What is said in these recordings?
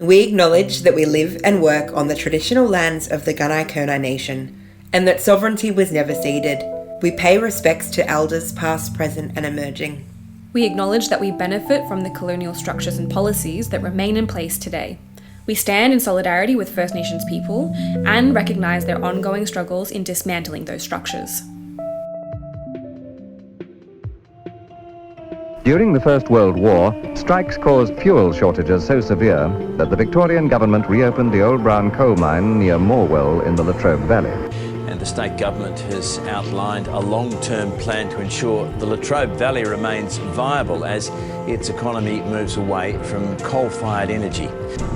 We acknowledge that we live and work on the traditional lands of the Gunai-Kurnai Nation, and that sovereignty was never ceded. We pay respects to elders past, present and emerging. We acknowledge that we benefit from the colonial structures and policies that remain in place today. We stand in solidarity with First Nations people and recognise their ongoing struggles in dismantling those structures. During the First World War, strikes caused fuel shortages so severe that the Victorian government reopened the old brown coal mine near Morwell in the Latrobe Valley. And the state government has outlined a long-term plan to ensure the Latrobe Valley remains viable as its economy moves away from coal-fired energy.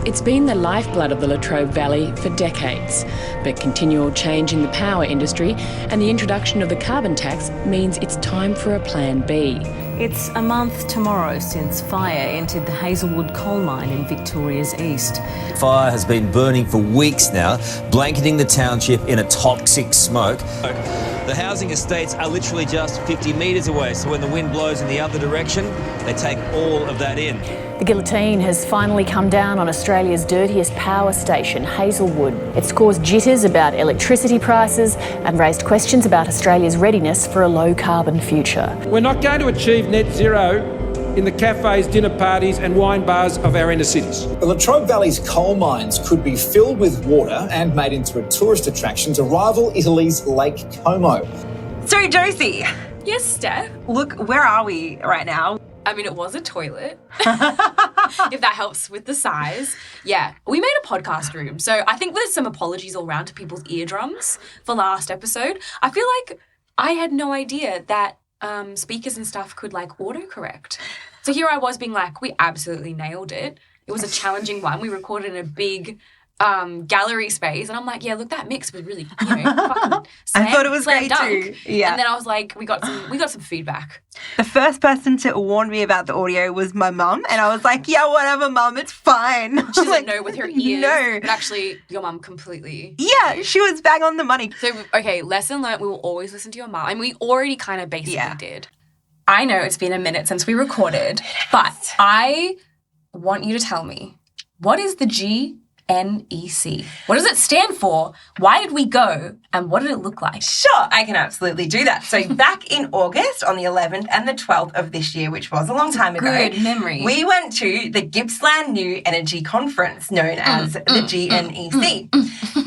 It's been the lifeblood of the Latrobe Valley for decades, but continual change in the power industry and the introduction of the carbon tax means it's time for a plan B. It's a month tomorrow since fire entered the Hazelwood coal mine in Victoria's east. Fire has been burning for weeks now, blanketing the township in a toxic smoke. The housing estates are literally just 50 metres away, so when the wind blows in the other direction, they take all of that in. The guillotine has finally come down on Australia's dirtiest power station, Hazelwood. It's caused jitters about electricity prices and raised questions about Australia's readiness for a low-carbon future. We're not going to achieve net zero in the cafes, dinner parties and wine bars of our inner cities. The Latrobe Valley's coal mines could be filled with water and made into a tourist attraction to rival Italy's Lake Como. So, Josie. Yes, Steph? Look, where are we right now? I mean, it was a toilet, if that helps with the size. Yeah, we made a podcast room. So I think there's some apologies all around to people's eardrums for last episode. I feel like I had no idea that speakers and stuff could, like, autocorrect. So here I was being like, we absolutely nailed it. It was a challenging one. We recorded in a big gallery space, and I'm like, yeah, look, that mix was really, fucking I thought it was great too. Yeah. And then I was like, we got some feedback. The first person to warn me about the audio was my mum, and I was like, yeah, whatever, mum, it's fine. She doesn't know with her ears. No. But actually, your mum completely. Yeah, she was bang on the money. So, okay, lesson learned, we will always listen to your mum. And we already kind of basically did. I know it's been a minute since we recorded, but I want you to tell me, what is the GNEC? What does it stand for? Why did we go? And what did it look like? Sure, I can absolutely do that. So back in August on the 11th and the 12th of this year, which was a long time ago. Good memory. We went to the Gippsland New Energy Conference, known as the GNEC.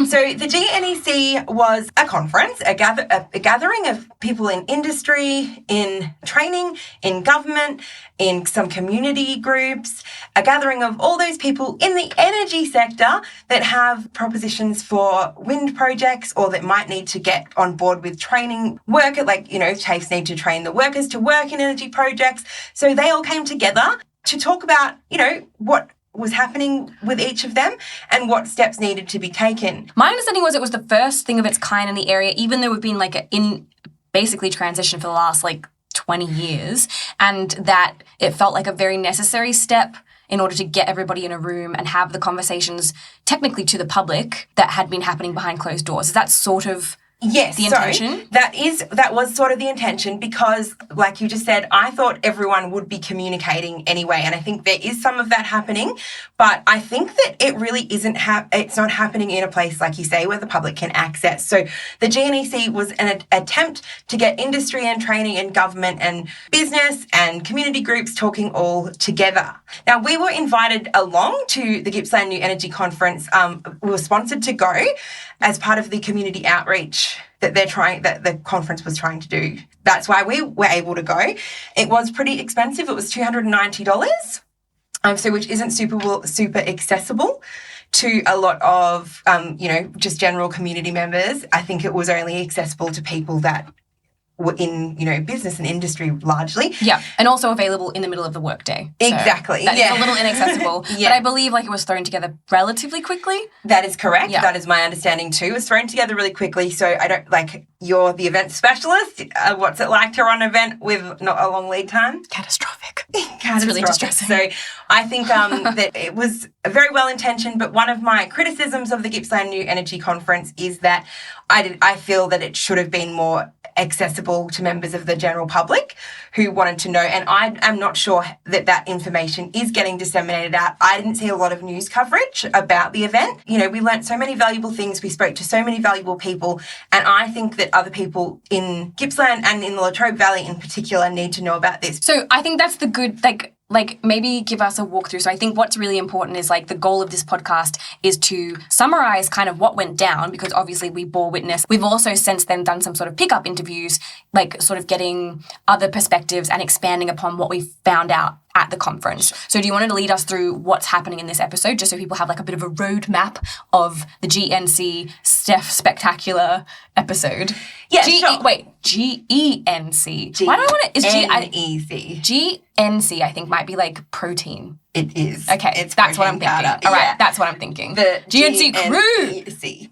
So the GNEC was a conference, a gathering of people in industry, in training, in government, in some community groups, a gathering of all those people in the energy sector that have propositions for wind projects or that might need to get on board with training work, like, TAFEs need to train the workers to work in energy projects. So they all came together to talk about, what was happening with each of them and what steps needed to be taken. My understanding was it was the first thing of its kind in the area, even though we've been in basically transition for the last 20 years, and that it felt like a very necessary step in order to get everybody in a room and have the conversations technically to the public that had been happening behind closed doors. Is that sort of Yes, the intention? So that was sort of the intention because, like you just said, I thought everyone would be communicating anyway, and I think there is some of that happening, but I think that it really isn't. It's not happening in a place, like you say, where the public can access. So the GNEC was an attempt to get industry and training and government and business and community groups talking all together. Now, we were invited along to the Gippsland New Energy Conference. We were sponsored to go as part of the community outreach that the conference was trying to do. That's why we were able to go. It was pretty expensive. It was $290, so which isn't super accessible to a lot of just general community members. I think it was only accessible to people that were in, business and industry largely. Yeah, and also available in the middle of the workday. So exactly. That is a little inaccessible, but I believe it was thrown together relatively quickly. That is correct. Yeah. That is my understanding too. It was thrown together really quickly, so I don't, you're the event specialist. What's it like to run an event with not a long lead time? Catastrophic. It's really distressing. So I think that it was very well intentioned, but one of my criticisms of the Gippsland New Energy Conference is that I feel that it should have been more accessible to members of the general public who wanted to know. And I am not sure that information is getting disseminated out. I didn't see a lot of news coverage about the event. You know, we learnt so many valuable things. We spoke to so many valuable people. And I think that other people in Gippsland and in the Latrobe Valley in particular need to know about this. So I think that's the good, like maybe give us a walkthrough. So I think what's really important is like the goal of this podcast is to summarize kind of what went down, because obviously we bore witness. We've also since then done some sort of pickup interviews, like sort of getting other perspectives and expanding upon what we found out at the conference. So do you want to lead us through what's happening in this episode, just so people have like a bit of a roadmap of the GNC Steph Spectacular episode? Yeah, sure. Wait, GENC. Why do I want to? Is GNC, I think, might be like protein. It is. Okay, that's what I'm thinking. All right, that's what I'm thinking. The GNC crew.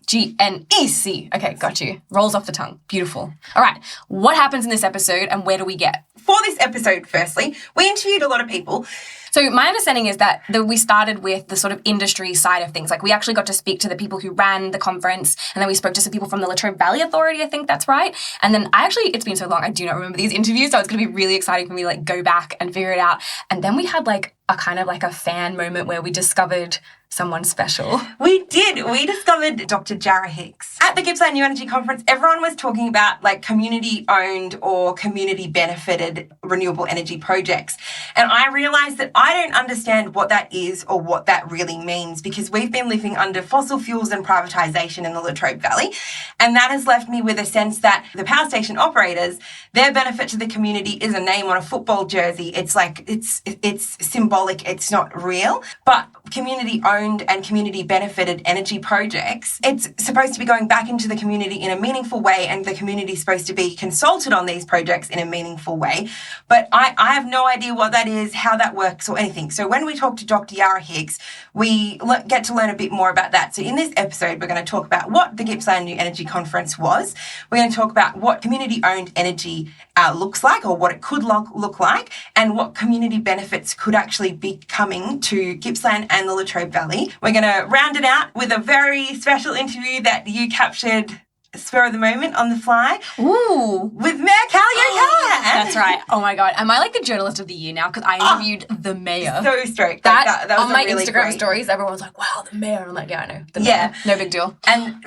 GNEC. Okay, got you. Rolls off the tongue. Beautiful. All right, what happens in this episode and where do we get? For this episode, firstly, we interviewed a lot of people. So my understanding is that we started with the sort of industry side of things. Like we actually got to speak to the people who ran the conference, and then we spoke to some people from the Latrobe Valley Authority, I think that's right. And then it's been so long, I do not remember these interviews, so it's going to be really exciting for me to like go back and figure it out. And then we had like a kind of like a fan moment where we discovered someone special. We did. We discovered Dr. Jara Hicks. At the Gippsland New Energy Conference, everyone was talking about like community-owned or community-benefited renewable energy projects. And I realised that I don't understand what that is or what that really means, because we've been living under fossil fuels and privatisation in the Latrobe Valley. And that has left me with a sense that the power station operators, their benefit to the community is a name on a football jersey. It's like, it's symbolic, it's not real. But community-owned and community-benefited energy projects, it's supposed to be going back into the community in a meaningful way, and the community is supposed to be consulted on these projects in a meaningful way. But I have no idea what that is, how that works, or anything. So when we talk to Dr. Jara Hicks, we get to learn a bit more about that. So in this episode, we're going to talk about what the Gippsland New Energy Conference was. We're going to talk about what community-owned energy looks like, or what it could look like, and what community benefits could actually be coming to Gippsland and the Latrobe Valley. We're going to round it out with a very special interview that you captured spur of the moment on the fly. Ooh. With Mayor Calio. That's right. Oh my God. Am I like the journalist of the year now? Because I interviewed the mayor. So stoked. That was on my really Instagram great stories, everyone's like, wow, the mayor. And I'm like, yeah, I know. The mayor. No big deal. And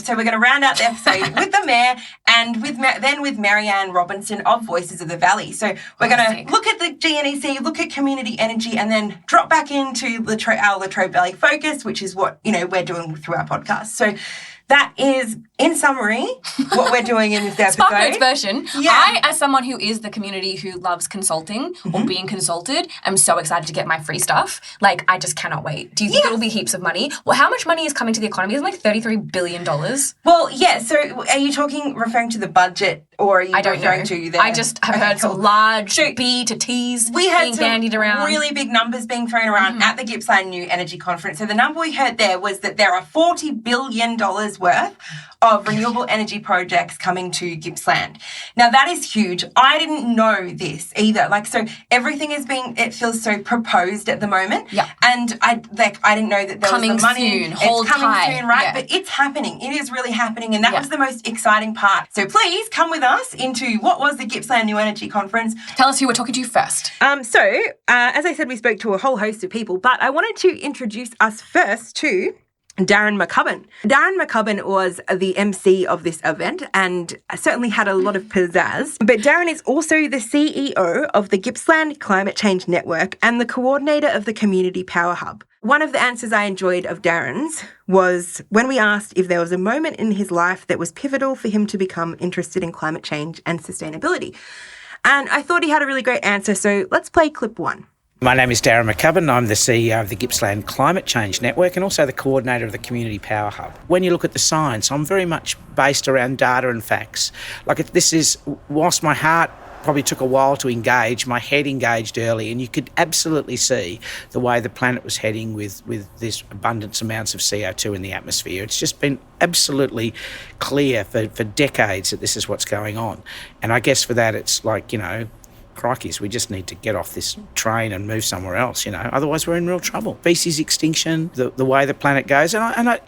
so we're going to round out the episode with the mayor and with Marianne Robinson of Voices of the Valley. So we're going to look at the GNEC, look at community energy, and then drop back into our Latrobe Valley focus, which is what, we're doing through our podcast. So that is, in summary, what we're doing in this episode. Spark Notes version. Yeah. I, as someone who is the community who loves consulting or being consulted, am so excited to get my free stuff. Like, I just cannot wait. Do you think it'll be heaps of money? Well, how much money is coming to the economy? Isn't it like $33 billion? Well, yeah. So are you referring to the budget, or are you referring to I just have heard some large B to T's being bandied around. Really big numbers being thrown around at the Gippsland New Energy Conference. So the number we heard there was that there are $40 billion worth of renewable energy projects coming to Gippsland. Now that is huge. I didn't know this either. So everything is it feels so proposed at the moment. Yeah. And I didn't know that there was the money. Soon. Hold it's coming tight. soon, right? Yeah. But it's happening. It is really happening. And that was the most exciting part. So please come with us into what was the Gippsland New Energy Conference. Tell us who we're talking to first. As I said, we spoke to a whole host of people, but I wanted to introduce us first to Darren McCubbin. Darren McCubbin was the MC of this event and certainly had a lot of pizzazz. But Darren is also the CEO of the Gippsland Climate Change Network and the coordinator of the Community Power Hub. One of the answers I enjoyed of Darren's was when we asked if there was a moment in his life that was pivotal for him to become interested in climate change and sustainability. And I thought he had a really great answer, so let's play clip 1. My name is Darren McCubbin. I'm the CEO of the Gippsland Climate Change Network and also the coordinator of the Community Power Hub. When you look at the science, I'm very much based around data and facts. Whilst my heart probably took a while to engage, my head engaged early, and you could absolutely see the way the planet was heading with this abundance amounts of CO2 in the atmosphere. It's just been absolutely clear for decades that this is what's going on. And I guess for that it's crikeys, we just need to get off this train and move somewhere else, otherwise we're in real trouble. Species extinction, the way the planet goes, and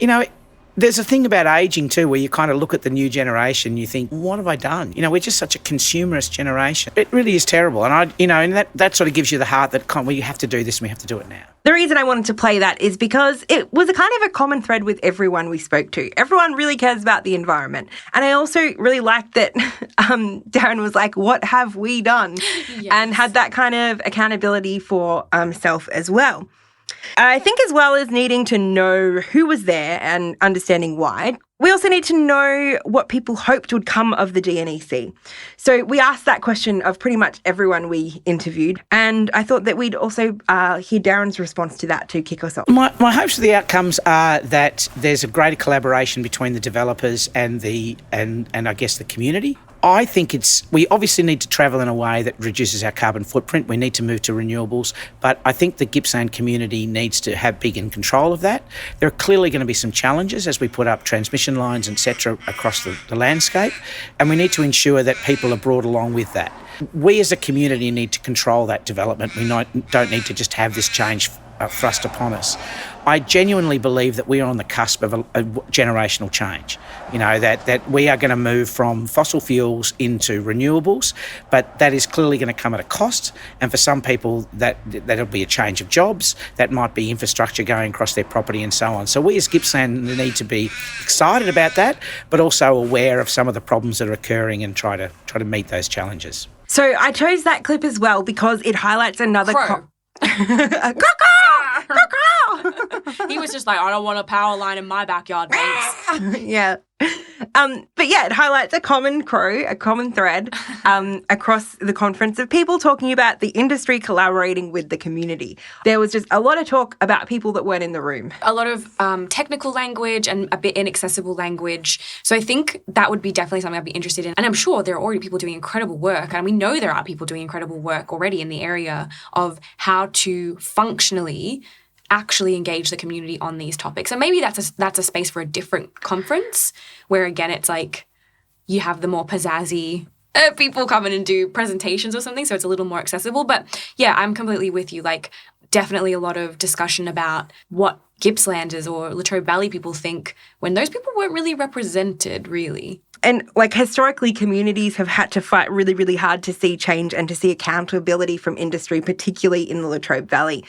There's a thing about ageing too, where you kind of look at the new generation, you think, what have I done? We're just such a consumerist generation. It really is terrible. And that sort of gives you the heart that, well, you have to do this and we have to do it now. The reason I wanted to play that is because it was a kind of a common thread with everyone we spoke to. Everyone really cares about the environment. And I also really liked that Darren was like, what have we done? Yes. And had that kind of accountability for self as well. I think as well as needing to know who was there and understanding why, we also need to know what people hoped would come of the GNEC. So we asked that question of pretty much everyone we interviewed, and I thought that we'd also hear Darren's response to that to kick us off. My hopes for the outcomes are that there's a greater collaboration between the developers and I guess the community. I think we obviously need to travel in a way that reduces our carbon footprint. We need to move to renewables, but I think the Gippsland community needs to have big in control of that. There are clearly going to be some challenges as we put up transmission lines, etc., across the landscape, and we need to ensure that people are brought along with that. We as a community need to control that development. We don't need to just have this change thrust upon us. I genuinely believe that we are on the cusp of a generational change. That we are going to move from fossil fuels into renewables, but that is clearly going to come at a cost. And for some people, that'll be a change of jobs. That might be infrastructure going across their property and so on. So we as Gippsland need to be excited about that, but also aware of some of the problems that are occurring and try to meet those challenges. So I chose that clip as well because it highlights another... He was just like, I don't want a power line in my backyard, mates. Yeah. But yeah, it highlights a common thread across the conference of people talking about the industry collaborating with the community. There was just a lot of talk about people that weren't in the room. A lot of technical language and a bit inaccessible language. So I think that would be definitely something I'd be interested in. And I'm sure there are already people doing incredible work. And we know there are people doing incredible work already in the area of how to functionally actually engage the community on these topics. And maybe that's a space for a different conference where, again, it's like you have the more pizzazzy people come in and do presentations or something, so it's a little more accessible. But yeah, I'm completely with you. Like, definitely a lot of discussion about what Gippslanders or Latrobe Valley people think when those people weren't really represented, really. And like historically, communities have had to fight really, really hard to see change and to see accountability from industry, particularly in the Latrobe Valley.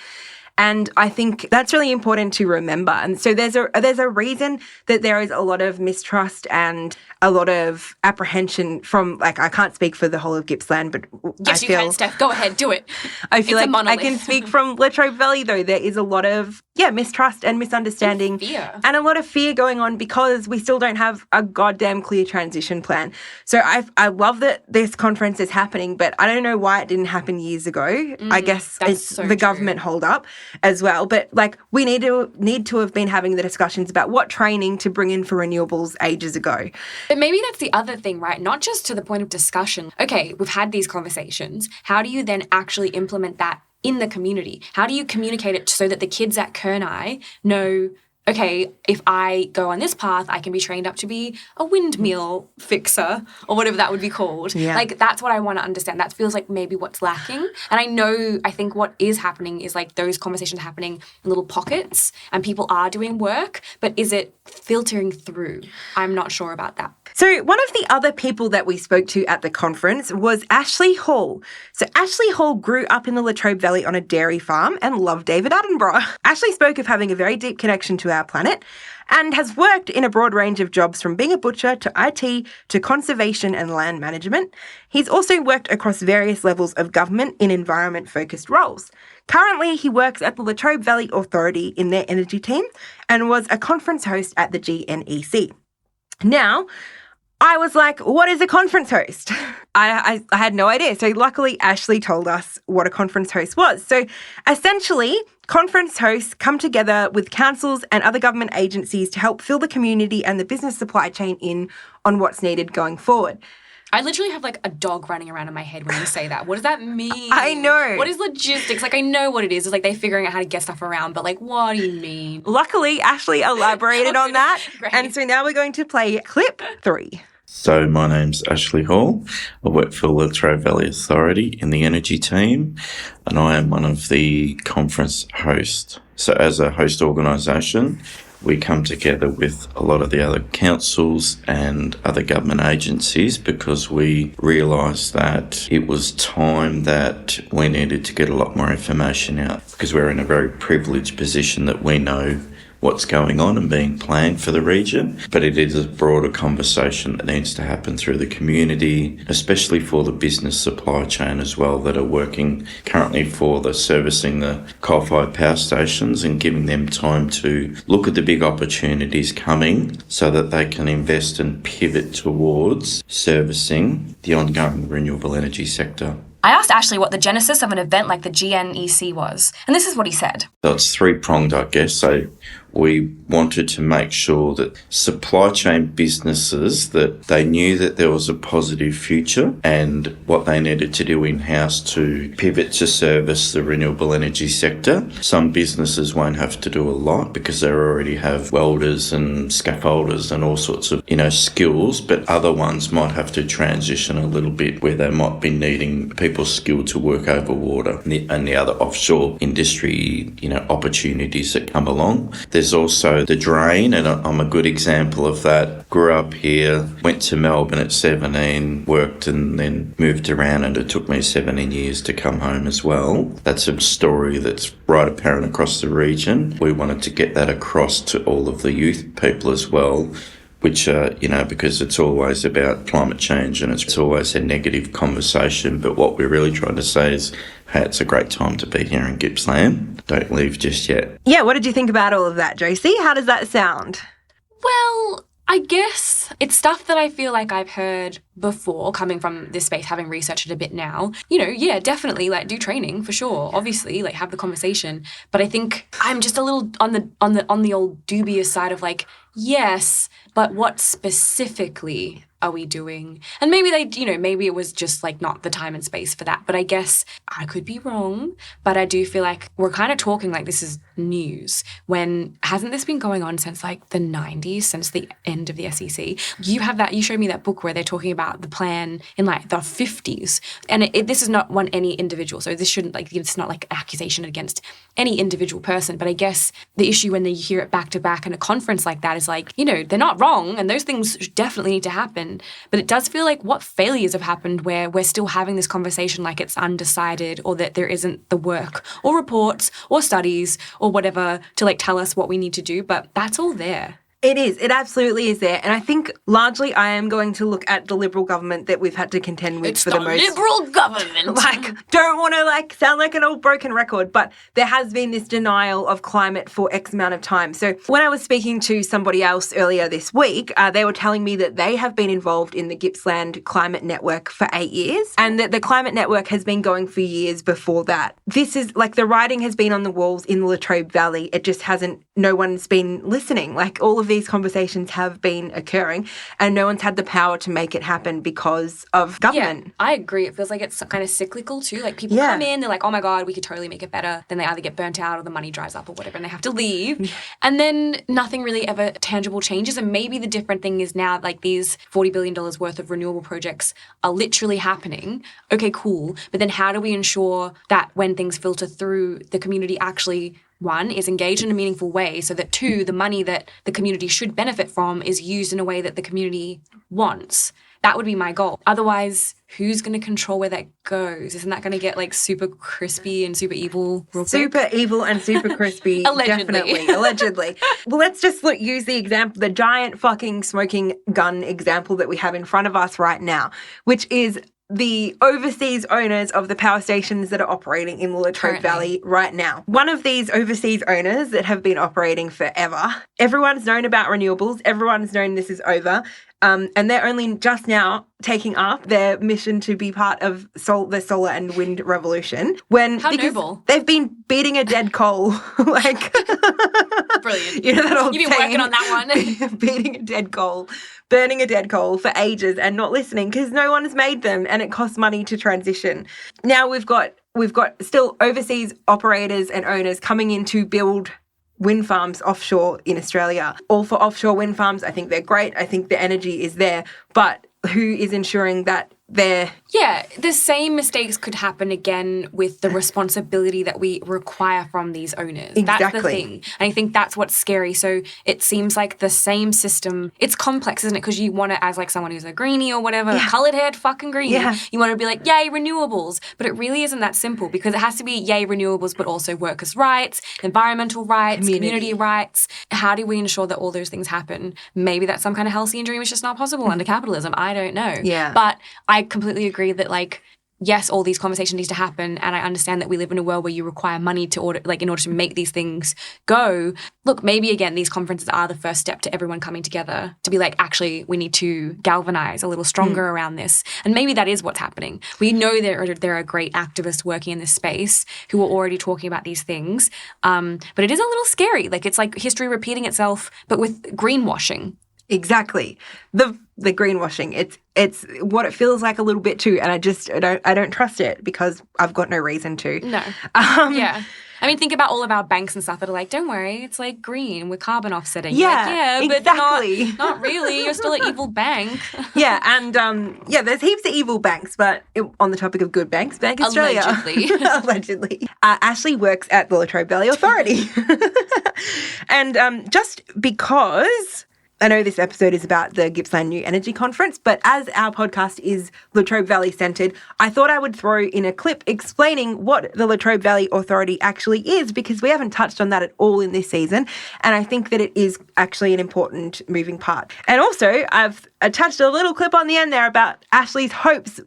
And I think that's really important to remember. And so there's a reason that there is a lot of mistrust and a lot of apprehension from, like, I can't speak for the whole of Gippsland, but yes, you can, Steph. Go ahead, do it. I feel like I can speak from Latrobe Valley, though. There is a lot of mistrust and misunderstanding, and a lot of fear going on because we still don't have a goddamn clear transition plan. So I love that this conference is happening, but I don't know why it didn't happen years ago. I guess it's so the government hold up as well. But like, we need to have been having the discussions about what training to bring in for renewables ages ago. But maybe that's the other thing, right? Not just to the point of discussion. Okay, we've had these conversations. How do you then actually implement that in the community? How do you communicate it so that the kids at Kernai know, okay, if I go on this path, I can be trained up to be a windmill fixer or whatever that would be called. Yeah. Like, that's what I want to understand. That feels like maybe what's lacking. And I think what is happening is like those conversations happening in little pockets and people are doing work, but is it filtering through? I'm not sure about that. So one of the other people that we spoke to at the conference was Ashley Hall. So Ashley Hall grew up in the Latrobe Valley on a dairy farm and loved David Attenborough. Ashley spoke of having a very deep connection to our planet and has worked in a broad range of jobs from being a butcher to IT to conservation and land management. He's also worked across various levels of government in environment-focused roles. Currently, he works at the Latrobe Valley Authority in their energy team and was a conference host at the GNEC. Now, I was like, what is a conference host? I had no idea. So luckily, Ashley told us what a conference host was. So essentially, conference hosts come together with councils and other government agencies to help fill the community and the business supply chain in on what's needed going forward. I literally have like a dog running around in my head when you say that. What does that mean? I know. What is logistics? Like, I know what it is. It's like they're figuring out how to get stuff around, but like, what do you mean? Luckily, Ashley elaborated on that. Great. And so now we're going to play clip 3. So my name's Ashley Hall. I work for Latrobe Valley Authority in the energy team, and I am one of the conference hosts. So as a host organisation, we come together with a lot of the other councils and other government agencies because we realised that it was time that we needed to get a lot more information out, because we're in a very privileged position that we know what's going on and being planned for the region, but it is a broader conversation that needs to happen through the community, especially for the business supply chain as well, that are working currently for the servicing the coal-fired power stations and giving them time to look at the big opportunities coming so that they can invest and pivot towards servicing the ongoing renewable energy sector. I asked Ashley what the genesis of an event like the GNEC was, and this is what he said. So it's three-pronged, I guess. So we wanted to make sure that supply chain businesses, that they knew that there was a positive future and what they needed to do in-house to pivot to service the renewable energy sector. Some businesses won't have to do a lot because they already have welders and scaffolders and all sorts of, skills, but other ones might have to transition a little bit where they might be needing people skilled to work over water and the other offshore industry, opportunities that come along. There's also the drain, and I'm a good example of that. Grew up here, went to Melbourne at 17, worked and then moved around, and it took me 17 years to come home as well. That's a story that's right apparent across the region. We wanted to get that across to all of the youth people as well, which, because it's always about climate change and it's always a negative conversation. But what we're really trying to say is, hey, it's a great time to be here in Gippsland. Don't leave just yet. Yeah, what did you think about all of that, Josie? How does that sound? Well, I guess it's stuff that I feel like I've heard before coming from this space, having researched it a bit now. Yeah, definitely do training for sure. Obviously, have the conversation. But I think I'm just a little on the old dubious side of yes, but what specifically are we doing? And maybe maybe it was just not the time and space for that. But I guess I could be wrong. But I do feel like we're kind of talking like this is news, when hasn't this been going on since the 90s, since the end of the SEC? You showed me that book where they're talking about the plan in the 50s. And this is not any individual. So this shouldn't it's not an accusation against any individual person. But I guess the issue when you hear it back to back in a conference like that is they're not wrong and those things definitely need to happen. But it does feel like what failures have happened where we're still having this conversation like it's undecided, or that there isn't the work or reports or studies or whatever to tell us what we need to do. But that's all there. It is. It absolutely is there. And I think largely I am going to look at the Liberal government that we've had to contend with for the most. It's the Liberal government. Don't want to sound like an old broken record, but there has been this denial of climate for X amount of time. So when I was speaking to somebody else earlier this week, they were telling me that they have been involved in the Gippsland Climate Network for 8 years, and that the Climate Network has been going for years before that. This is the writing has been on the walls in the Latrobe Valley. It just no one's been listening. All of these conversations have been occurring and no one's had the power to make it happen because of government. Yeah, I agree. It feels like it's kind of cyclical too. People come in, they're like, oh my God, we could totally make it better. Then they either get burnt out or the money dries up or whatever and they have to leave. And then nothing really ever tangible changes. And maybe the different thing is now these $40 billion worth of renewable projects are literally happening. Okay, cool. But then how do we ensure that when things filter through, the community actually, one, is engaged in a meaningful way, so that two, the money that the community should benefit from is used in a way that the community wants? That would be my goal. Otherwise, who's going to control where that goes? Isn't that going to get super crispy and super evil real quick? Super evil and super crispy. Allegedly. Allegedly. Well, let's just use the example, the giant fucking smoking gun example that we have in front of us right now, which is the overseas owners of the power stations that are operating in the Latrobe Valley right now. One of these overseas owners that have been operating forever, everyone's known about renewables, everyone's known this is over, and they're only just now taking up their mission to be part of the solar and wind revolution. How noble. They've been beating a dead coal. Brilliant. That old You've been working on that one. Beating a dead coal, burning a dead coal for ages and not listening because no one has made them and it costs money to transition. Now we've got still overseas operators and owners coming in to build wind farms offshore in Australia. All for offshore wind farms. I think they're great. I think the energy is there. But who is ensuring that Yeah, the same mistakes could happen again with the responsibility that we require from these owners. Exactly. That's the thing. And I think that's what's scary. So it seems like the same system, it's complex, isn't it? Because you want to, as like someone who's a greenie or whatever, a coloured-haired fucking greenie, you want to be like, yay, renewables. But it really isn't that simple because it has to be yay, renewables, but also workers' rights, environmental rights, community rights. How do we ensure that all those things happen? Maybe that's some kind of Halcyon dream. It's just not possible under capitalism. I don't know. Yeah. But I completely agree that, like, yes, all these conversations need to happen, and I understand that we live in a world where you require money in order to make these things go. Look, maybe again, these conferences are the first step to everyone coming together to be like, actually, we need to galvanize a little stronger around this, and maybe that is what's happening. We know there are great activists working in this space who are already talking about these things, but it is a little scary. Like, it's like history repeating itself, but with greenwashing. Exactly. The greenwashing. It's what it feels like a little bit too, and I don't trust it because I've got no reason to. No. Yeah. I mean, think about all of our banks and stuff that are like, don't worry, it's like green with carbon offsetting. Yeah, like, but exactly. not really. You're still an evil bank. Yeah, and there's heaps of evil banks, but on the topic of good banks, Bank Australia. Allegedly. Ashley works at the Latrobe Valley Authority. And just because I know this episode is about the Gippsland New Energy Conference, but as our podcast is Latrobe Valley centred, I thought I would throw in a clip explaining what the Latrobe Valley Authority actually is, because we haven't touched on that at all in this season, and I think that it is actually an important moving part. And also, I've attached a little clip on the end there about Ashley's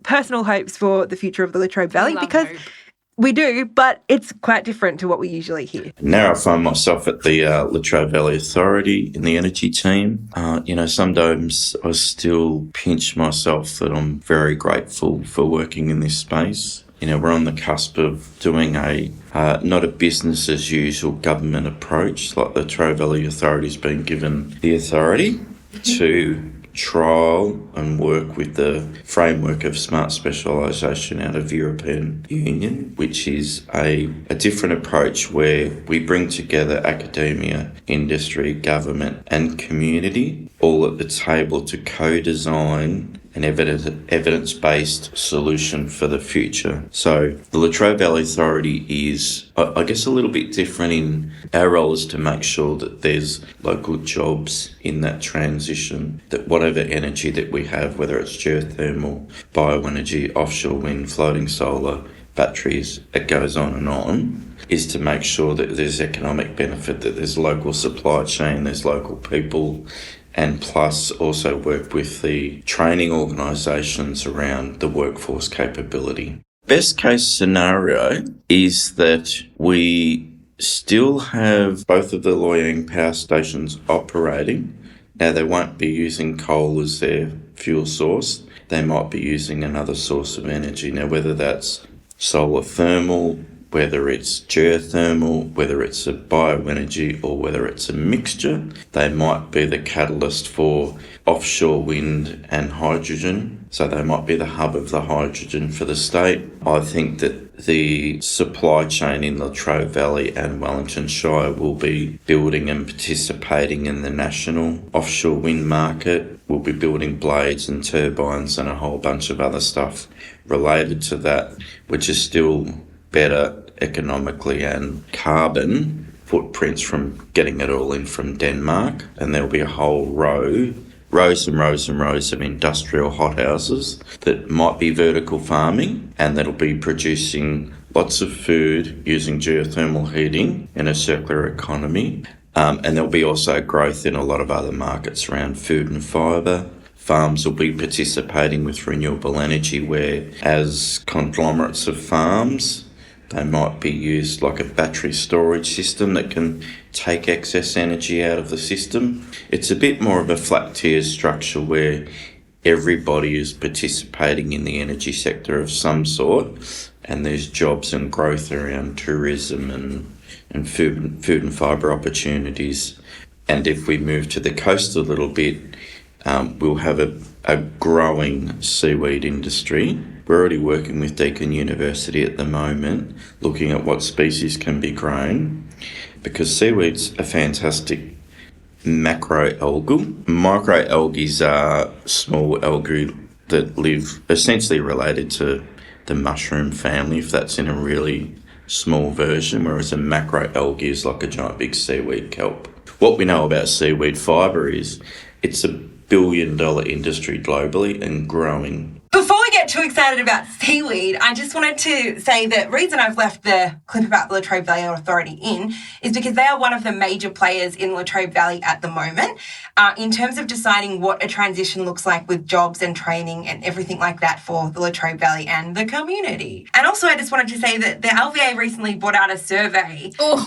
personal hopes for the future of the Latrobe Valley, because we do, but it's quite different to what we usually hear. Now I find myself at the Latrobe Valley Authority in the energy team. Sometimes I still pinch myself that I'm very grateful for working in this space. We're on the cusp of doing not a business as usual government approach, like the Latrobe Valley Authority's been given the authority to trial and work with the framework of smart specialisation out of European Union, which is a different approach where we bring together academia, industry, government and community all at the table to co-design an evidence-based solution for the future. So the Latrobe Valley Authority is, I guess, a little bit different in our role is to make sure that there's local jobs in that transition, that whatever energy that we have, whether it's geothermal, bioenergy, offshore wind, floating solar, batteries, it goes on, is to make sure that there's economic benefit, that there's local supply chain, there's local people, and plus also work with the training organisations around the workforce capability. Best case scenario is that we still have both of the Loy Yang power stations operating. Now, they won't be using coal as their fuel source. They might be using another source of energy. Now, whether that's solar thermal, whether it's geothermal, whether it's a bioenergy, or whether it's a mixture, they might be the catalyst for offshore wind and hydrogen. So they might be the hub of the hydrogen for the state. I think that the supply chain in Latrobe Valley and Wellington Shire will be building and participating in the national offshore wind market. We'll be building blades and turbines and a whole bunch of other stuff related to that, which is still better economically and carbon footprints from getting it all in from Denmark. And there'll be a whole rows and rows and rows of industrial hothouses that might be vertical farming and that'll be producing lots of food using geothermal heating in a circular economy. And there'll be also growth in a lot of other markets around food and fibre. Farms will be participating with renewable energy, where as conglomerates of farms, they might be used like a battery storage system that can take excess energy out of the system. It's a bit more of a flat tier structure where everybody is participating in the energy sector of some sort, and there's jobs and growth around tourism and food and fibre opportunities. And if we move to the coast a little bit, we'll have a growing seaweed industry. We're already working with Deakin University at the moment, looking at what species can be grown, because seaweed's a fantastic macroalgal. Microalgae are small algae that live essentially related to the mushroom family, if that's in a really small version, whereas a macroalgae is like a giant big seaweed kelp. What we know about seaweed fibre is it's a billion-dollar industry globally and growing. Before we get too excited about seaweed, I just wanted to say the reason I've left the clip about the Latrobe Valley Authority in is because they are one of the major players in Latrobe Valley at the moment in terms of deciding what a transition looks like with jobs and training and everything like that for the Latrobe Valley and the community. And also I just wanted to say that the LVA recently brought out a survey with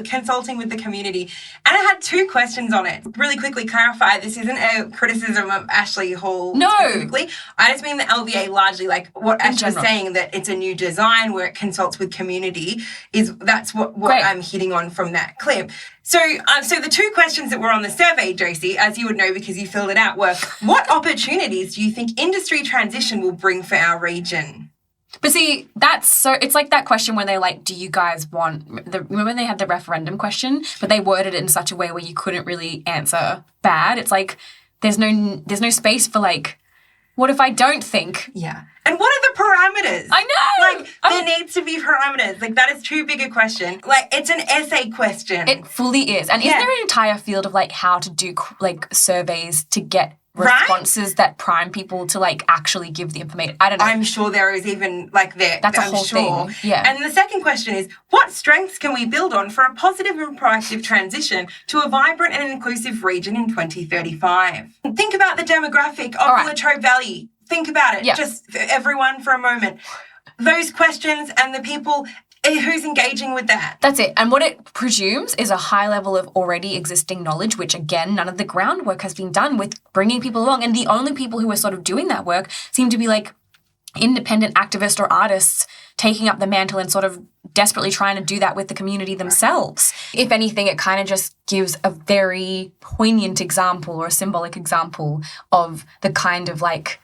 consulting with the community, and it had 2 questions on it. Really quickly clarify, this isn't a criticism of Ashley Hall specifically. I just mean the LVA largely, like what Ash was saying, that it's a new design where it consults with community, that's what I'm hitting on from that clip. So the 2 questions that were on the survey, Josie, as you would know because you filled it out, were what opportunities do you think industry transition will bring for our region? But see, it's like that question where they're like, do you guys want, remember when they had the referendum question, but they worded it in such a way where you couldn't really answer bad. It's like, there's no space for like, what if I don't think? Yeah. And what are the parameters? I know. Like, there needs to be parameters. Like, that is too big a question. Like, it's an essay question. It fully is. And is there an entire field of like how to do like surveys to get responses that prime people to like actually give the information? I don't know. I'm sure there is even like that's a whole thing. Yeah. And the second question is, what strengths can we build on for a positive and proactive transition to a vibrant and inclusive region in 2035? Think about the demographic of the Latrobe Valley. Think about it. Just for everyone for a moment. Those questions and the people who's engaging with that. That's it. And what it presumes is a high level of already existing knowledge, which, again, none of the groundwork has been done with bringing people along. And the only people who are sort of doing that work seem to be like independent activists or artists taking up the mantle and sort of desperately trying to do that with the community themselves. If anything, it kind of just gives a very poignant example or a symbolic example of the kind of like,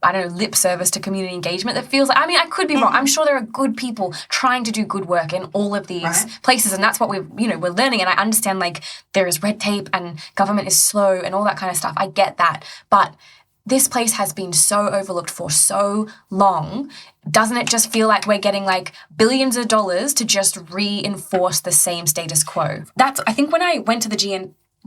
I don't know, lip service to community engagement that feels like, I mean, I could be wrong. I'm sure there are good people trying to do good work in all of these places, and that's what we're learning. And I understand like there is red tape and government is slow and all that kind of stuff. I get that. But this place has been so overlooked for so long. Doesn't it just feel like we're getting like billions of dollars to just reinforce the same status quo? I think when I went to the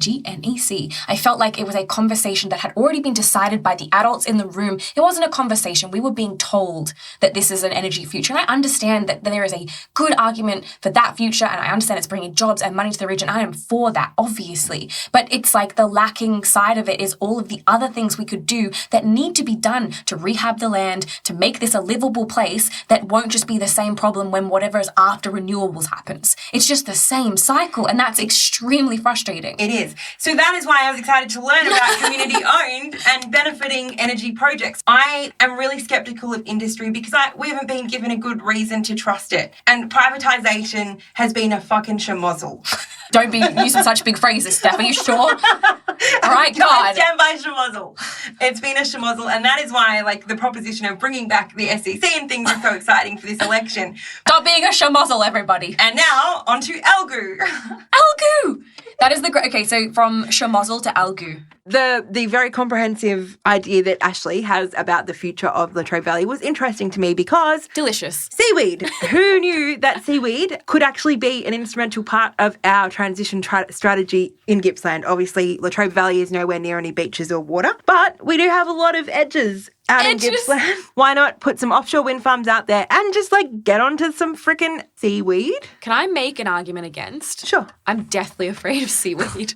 GNEC, I felt like it was a conversation that had already been decided by the adults in the room. It wasn't a conversation. We were being told that this is an energy future. And I understand that there is a good argument for that future, and I understand it's bringing jobs and money to the region. I am for that, obviously. But it's like the lacking side of it is all of the other things we could do that need to be done to rehab the land, to make this a livable place that won't just be the same problem when whatever is after renewables happens. It's just the same cycle, and that's extremely frustrating. It is. So that is why I was excited to learn about community-owned and benefiting energy projects. I am really sceptical of industry because we haven't been given a good reason to trust it. And privatisation has been a fucking schmozzle. Don't be using such big phrases, Steph. Are you sure? All right, God. I stand by schmozzle. It's been a schmozzle, and that is why, like, the proposition of bringing back the SEC and things is so exciting for this election. Stop being a schmozzle, everybody. And now, on to Algu. Algu! That is the okay, so from schmozzle to Algu. The very comprehensive idea that Ashley has about the future of Latrobe Valley was interesting to me because... Delicious. Seaweed. Who knew that seaweed could actually be an instrumental part of our transition strategy in Gippsland? Obviously, Latrobe Valley is nowhere near any beaches or water, but we do have a lot of edges out in Gippsland. Why not put some offshore wind farms out there and just, like, get onto some frickin' seaweed? Can I make an argument against? Sure. I'm deathly afraid of seaweed.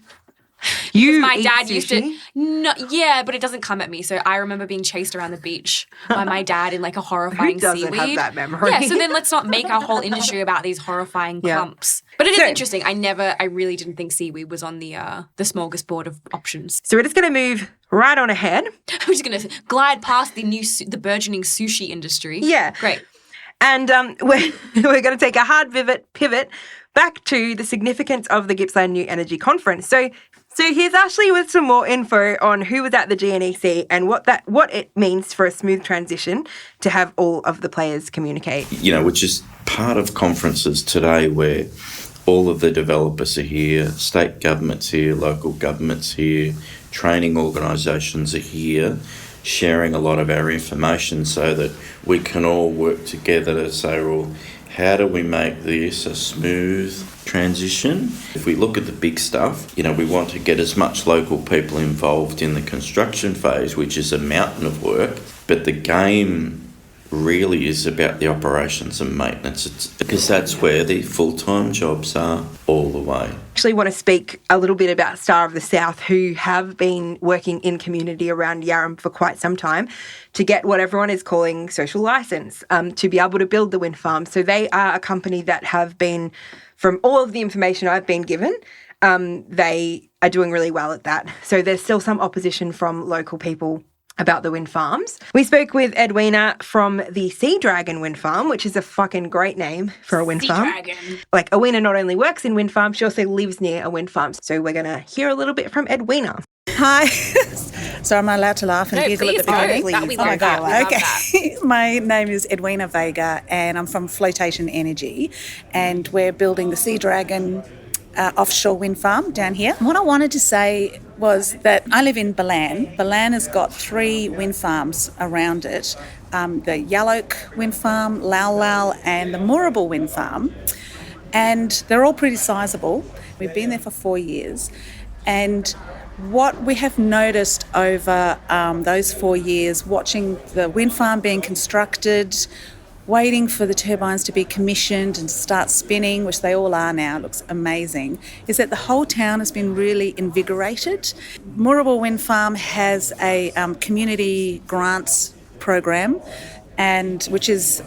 My dad sushi? used to. No, yeah, but it doesn't come at me. So I remember being chased around the beach by my dad in like a horrifying Who doesn't seaweed. have that memory? Yeah, so then let's not make our whole industry about these horrifying clumps. But it is interesting. I really didn't think seaweed was on the smorgasbord of options. So we're just going to move right on ahead. We're just going to glide past the burgeoning sushi industry. Yeah. Great. And we're going to take a hard pivot back to the significance of the Gippsland New Energy Conference. So here's Ashley with some more info on who was at the GNEC and what it means for a smooth transition to have all of the players communicate. Which is part of conferences today where all of the developers are here, state government's here, local government's here, training organisations are here, sharing a lot of our information so that we can all work together to say, well, how do we make this a smooth transition? If we look at the big stuff, we want to get as much local people involved in the construction phase, which is a mountain of work, but the game really is about the operations and maintenance, because that's where the full-time jobs are all the way. Actually want to speak a little bit about Star of the South, who have been working in community around Yarram for quite some time to get what everyone is calling social licence to be able to build the wind farm. So they are a company that have been, from all of the information I've been given, they are doing really well at that. So there's still some opposition from local people about the wind farms. We spoke with Edwina from the Sea Dragon Wind Farm, which is a fucking great name for a wind farm. Sea Dragon. Like, Edwina not only works in wind farms, she also lives near a wind farm. So we're going to hear a little bit from Edwina. Hi. So am I allowed to laugh and giggle at the beginning? Oh my God. Okay. My name is Edwina Vega and I'm from Flotation Energy, and we're building the Sea Dragon offshore wind farm down here. What I wanted to say was that I live in Balan. Balan has got 3 wind farms around it. The Yalloak wind farm, Lau Lau and the Moorabool wind farm. And they're all pretty sizable. We've been there for 4 years. And what we have noticed over those 4 years, watching the wind farm being constructed, waiting for the turbines to be commissioned and start spinning, which they all are now, it looks amazing, is that the whole town has been really invigorated. Moorabool Wind Farm has a community grants program, and which is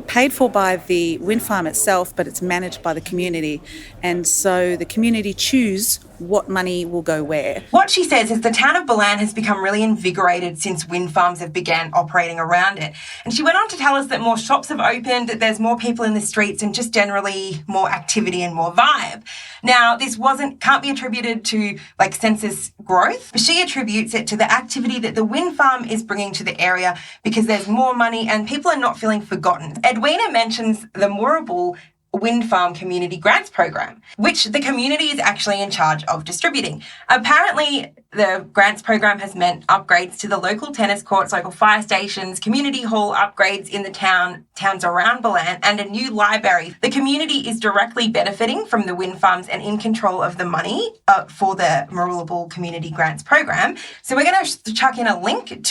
paid for by the wind farm itself, but it's managed by the community. And so the community choose what money will go where. What she says is the town of Balan has become really invigorated since wind farms have began operating around it. And she went on to tell us that more shops have opened, that there's more people in the streets and just generally more activity and more vibe. Now, this can't be attributed to census growth, but she attributes it to the activity that the wind farm is bringing to the area because there's more money and people are not feeling forgotten. Edwina mentions the Moorabool Wind Farm Community Grants Program, which the community is actually in charge of distributing. Apparently, the grants program has meant upgrades to the local tennis courts, local fire stations, community hall upgrades in the towns around Balan, and a new library. The community is directly benefiting from the wind farms and in control of the money for the Moorabool Community Grants Program. So we're going to chuck in a link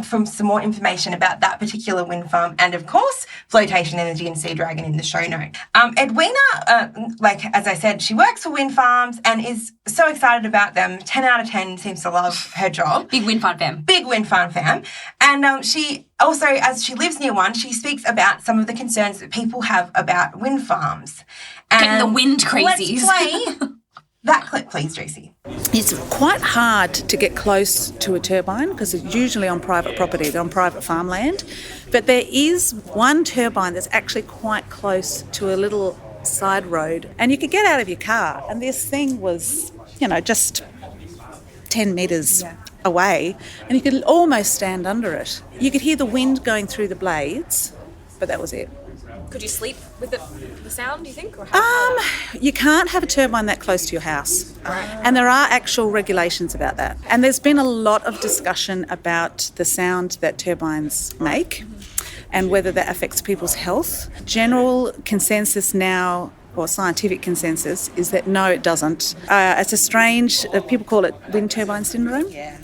from some more information about that particular wind farm and, of course, Flotation Energy and Sea Dragon in the show note. Edwina, as I said, she works for wind farms and is so excited about them. 10 out of 10 seems to love her job. Big wind farm fam. Big wind farm fam. And she also, as she lives near one, she speaks about some of the concerns that people have about wind farms. Getting the wind crazies. Let's play that clip, please, Tracy. It's quite hard to get close to a turbine because it's usually on private property, they're on private farmland. But there is one turbine that's actually quite close to a little side road, and you could get out of your car, and this thing was, just 10 metres away, and you could almost stand under it. You could hear the wind going through the blades, but that was it. Could you sleep with the sound, do you think? Or you can't have a turbine that close to your house. And there are actual regulations about that. And there's been a lot of discussion about the sound that turbines make and whether that affects people's health. General consensus now, or scientific consensus, is that no, it doesn't. It's a strange, people call it wind turbine syndrome. Yeah.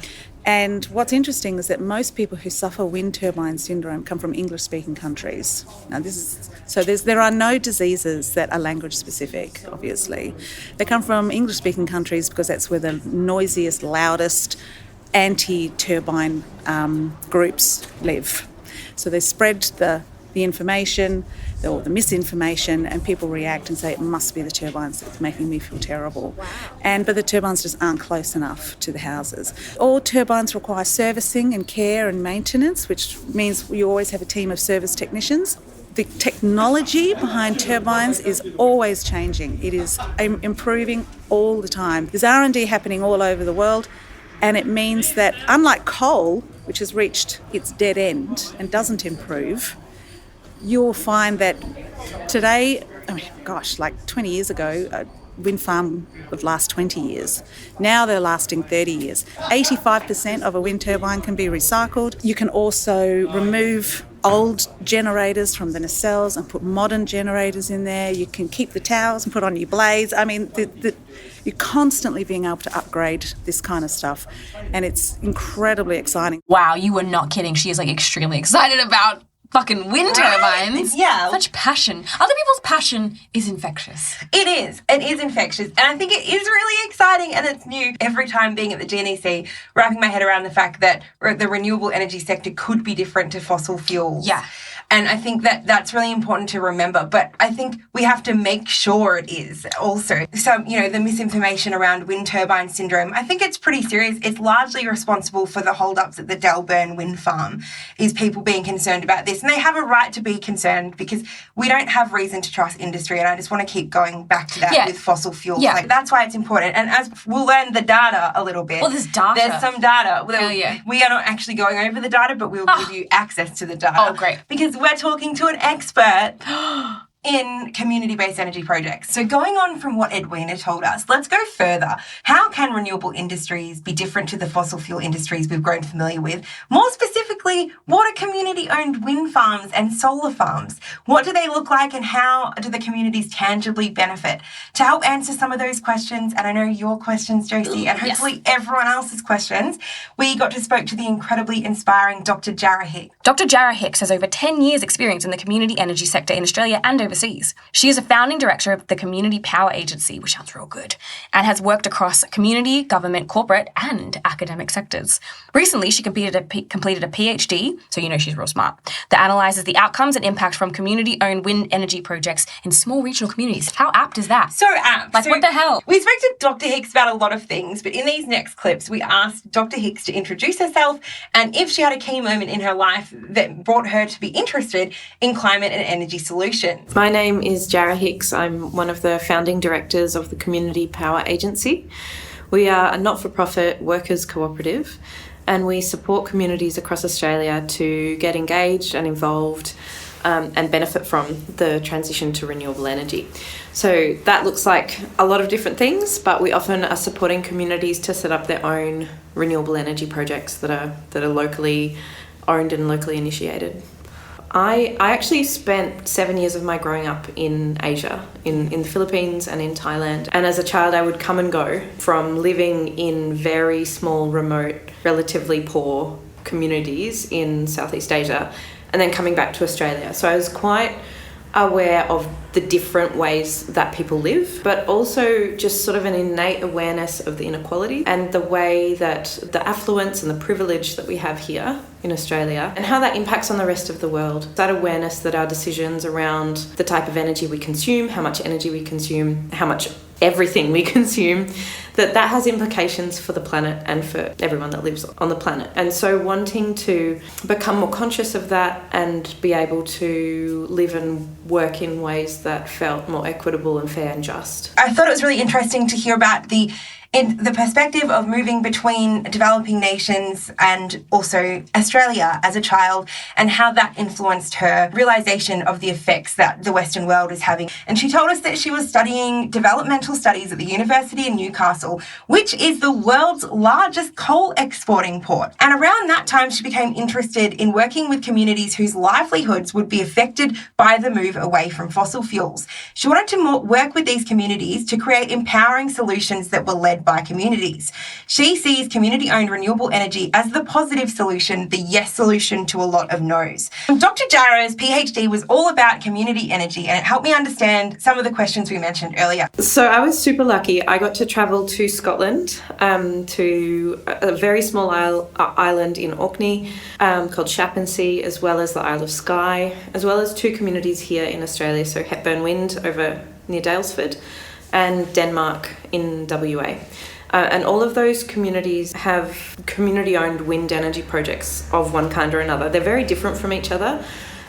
And what's interesting is that most people who suffer wind turbine syndrome come from English-speaking countries. Now, there are no diseases that are language-specific, obviously. They come from English-speaking countries because that's where the noisiest, loudest anti-turbine groups live. So they spread the information or the misinformation, and people react and say it must be the turbines that's making me feel terrible. Wow. But the turbines just aren't close enough to the houses. All turbines require servicing and care and maintenance, which means you always have a team of service technicians. The technology behind turbines is always changing. It is improving all the time. There's R&D happening all over the world, and it means that unlike coal, which has reached its dead end and doesn't improve, you'll find that today, 20 years ago, wind farm would last 20 years. Now they're lasting 30 years. 85% of a wind turbine can be recycled. You can also remove old generators from the nacelles and put modern generators in there. You can keep the towers and put on new blades. I mean, you're constantly being able to upgrade this kind of stuff, and it's incredibly exciting. Wow, you were not kidding. She is like extremely excited about fucking wind turbines. Yeah. Such passion. Other people's passion is infectious. It is. It is infectious. And I think it is really exciting and it's new. Every time being at the GNEC, wrapping my head around the fact that the renewable energy sector could be different to fossil fuels. Yeah. And I think that that's really important to remember. But I think we have to make sure it is also. So, the misinformation around wind turbine syndrome, I think it's pretty serious. It's largely responsible for the holdups at the Delburn wind farm, is people being concerned about this. And they have a right to be concerned because we don't have reason to trust industry. And I just want to keep going back to that with fossil fuels. Yeah. Like, that's why it's important. And as we'll learn the data a little bit. Well, there's data. There's some data. Hell yeah. We are not actually going over the data, but we'll give you access to the data. Oh, great. Because we're talking to an expert in community-based energy projects. So going on from what Edwina told us, let's go further. How can renewable industries be different to the fossil fuel industries we've grown familiar with? More specifically, what are community-owned wind farms and solar farms? What do they look like and how do the communities tangibly benefit? To help answer some of those questions, and I know your questions, Josie, and hopefully everyone else's questions, we got to spoke to the incredibly inspiring Dr. Jarrah Hicks. Dr. Jarrah Hicks has over 10 years' experience in the community energy sector in Australia and overseas. She is a founding director of the Community Power Agency, which sounds real good, and has worked across community, government, corporate, and academic sectors. Recently, she completed a PhD, so she's real smart, that analyses the outcomes and impact from community-owned wind energy projects in small regional communities. How apt is that? So apt. Like, what the hell? We spoke to Dr. Hicks about a lot of things, but in these next clips, we asked Dr. Hicks to introduce herself and if she had a key moment in her life that brought her to be interested in climate and energy solutions. My name is Jarrah Hicks. I'm one of the founding directors of the Community Power Agency. We are a not-for-profit workers' cooperative and we support communities across Australia to get engaged and involved and benefit from the transition to renewable energy. So that looks like a lot of different things, but we often are supporting communities to set up their own renewable energy projects that are locally owned and locally initiated. I actually spent 7 years of my growing up in Asia, in the Philippines and in Thailand. And as a child, I would come and go from living in very small, remote, relatively poor communities in Southeast Asia and then coming back to Australia. So I was quite aware of the different ways that people live, but also just sort of an innate awareness of the inequality and the way that the affluence and the privilege that we have here in Australia and how that impacts on the rest of the world. That awareness that our decisions around the type of energy we consume, how much energy we consume, how much everything we consume, that has implications for the planet and for everyone that lives on the planet. And so wanting to become more conscious of that and be able to live and work in ways that felt more equitable and fair and just. I thought it was really interesting to hear about the perspective of moving between developing nations and also Australia as a child and how that influenced her realisation of the effects that the Western world is having. And she told us that she was studying developmental studies at the University of Newcastle, which is the world's largest coal exporting port. And around that time, she became interested in working with communities whose livelihoods would be affected by the move away from fossil fuels. She wanted to work with these communities to create empowering solutions that were led by communities. She sees community-owned renewable energy as the positive solution, the yes solution to a lot of no's. Dr. Jarrah's PhD was all about community energy and it helped me understand some of the questions we mentioned earlier. So I was super lucky. I got to travel to Scotland, to a very small island in Orkney called Shappensea, as well as the Isle of Skye, as well as two communities here in Australia, so Hepburn Wind over near Daylesford and Denmark in WA. And all of those communities have community-owned wind energy projects of one kind or another. They're very different from each other.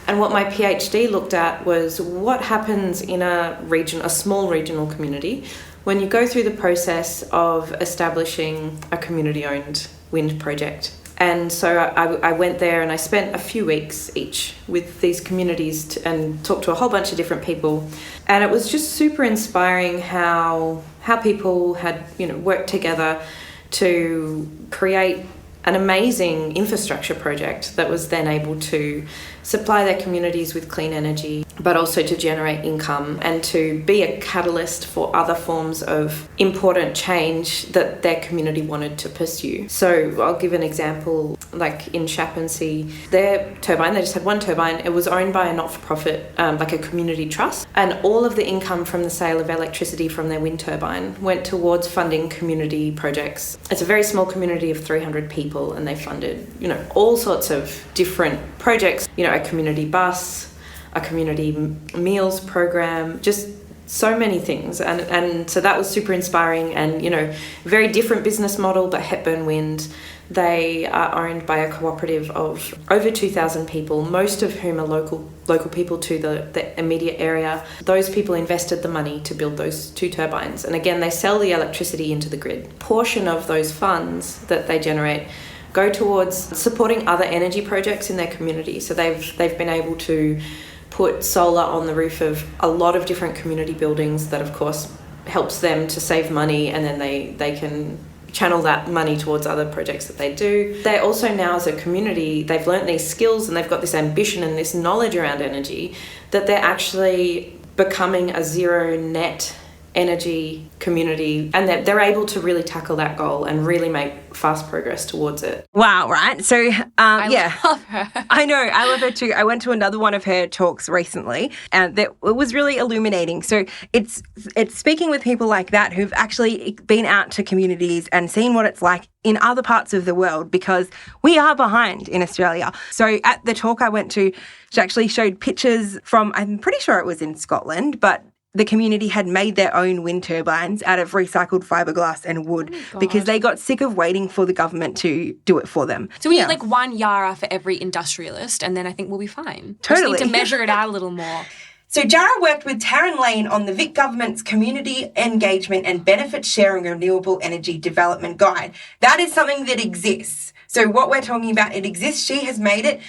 And what my PhD looked at was what happens in a small regional community when you go through the process of establishing a community-owned wind project. And so I went there and I spent a few weeks each with these communities and talked to a whole bunch of different people. And it was just super inspiring how people had, worked together to create an amazing infrastructure project that was then able to supply their communities with clean energy, but also to generate income and to be a catalyst for other forms of important change that their community wanted to pursue. So I'll give an example, like in Shappensea, their turbine, they just had one turbine, it was owned by a not-for-profit, like a community trust, and all of the income from the sale of electricity from their wind turbine went towards funding community projects. It's a very small community of 300 people, and they funded, all sorts of different projects, a community bus, a community meals program, just so many things. And so that was super inspiring and, very different business model, but Hepburn Wind, they are owned by a cooperative of over 2,000 people, most of whom are local people to the immediate area. Those people invested the money to build those 2 turbines. And again, they sell the electricity into the grid. Portion of those funds that they generate go towards supporting other energy projects in their community. So they've been able to put solar on the roof of a lot of different community buildings that of course helps them to save money, and then they can channel that money towards other projects that they do. They also now as a community, they've learnt these skills and they've got this ambition and this knowledge around energy that they're actually becoming a zero net energy community, and they're able to really tackle that goal and really make fast progress towards it. Wow, right? So, I love her. I know, I love her too. I went to another one of her talks recently, and it was really illuminating. So it's speaking with people like that who've actually been out to communities and seen what it's like in other parts of the world, because we are behind in Australia. So at the talk I went to, she actually showed pictures from, I'm pretty sure it was in Scotland, but the community had made their own wind turbines out of recycled fiberglass and wood because they got sick of waiting for the government to do it for them. So we need like 1 Yara for every industrialist, and then I think we'll be fine. Totally. Just need to measure it out a little more. So Jara worked with Taryn Lane on the Vic Government's Community Engagement and Benefit Sharing Renewable Energy Development Guide. That is something that exists. So what we're talking about, it exists. She has made it.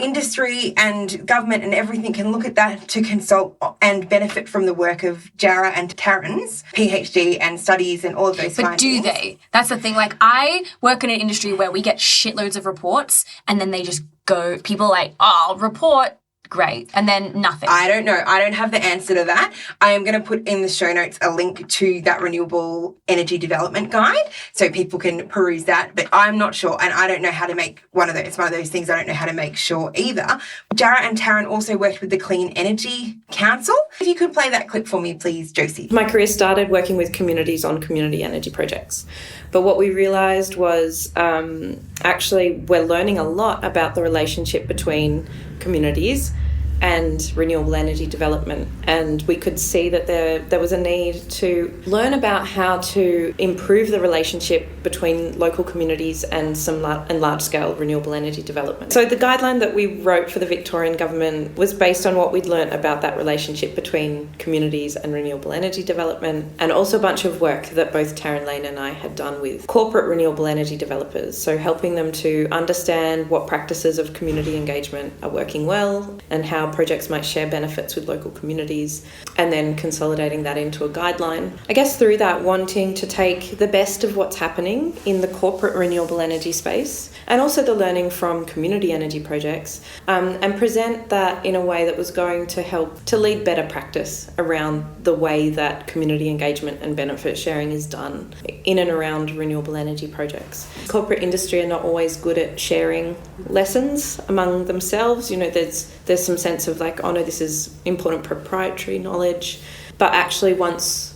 Industry and government and everything can look at that to consult and benefit from the work of Jara and Taryn's PhD and studies and all of those findings. But do they? That's the thing. Like, I work in an industry where we get shitloads of reports and then they just go, people are like, oh, report, great, and then nothing. I don't know. I don't have the answer to that. I am going to put in the show notes a link to that Renewable Energy Development Guide so people can peruse that, but I'm not sure, and I don't know how to make one of those. It's one of those things I don't know how to make sure either. Jara and Taryn also worked with the Clean Energy Council. If you could play that clip for me, please, Josie. My career started working with communities on community energy projects. But what we realised was actually we're learning a lot about the relationship between communities and renewable energy development, and we could see that there was a need to learn about how to improve the relationship between local communities and some large-scale renewable energy development. So the guideline that we wrote for the Victorian government was based on what we'd learnt about that relationship between communities and renewable energy development, and also a bunch of work that both Taryn Lane and I had done with corporate renewable energy developers, so helping them to understand what practices of community engagement are working well and how projects might share benefits with local communities, and then consolidating that into a guideline. I guess through that, wanting to take the best of what's happening in the corporate renewable energy space and also the learning from community energy projects, and present that in a way that was going to help to lead better practice around the way that community engagement and benefit sharing is done in and around renewable energy projects. Corporate industry are not always good at sharing lessons among themselves. There's some sense of like, oh no, this is important proprietary knowledge, but actually once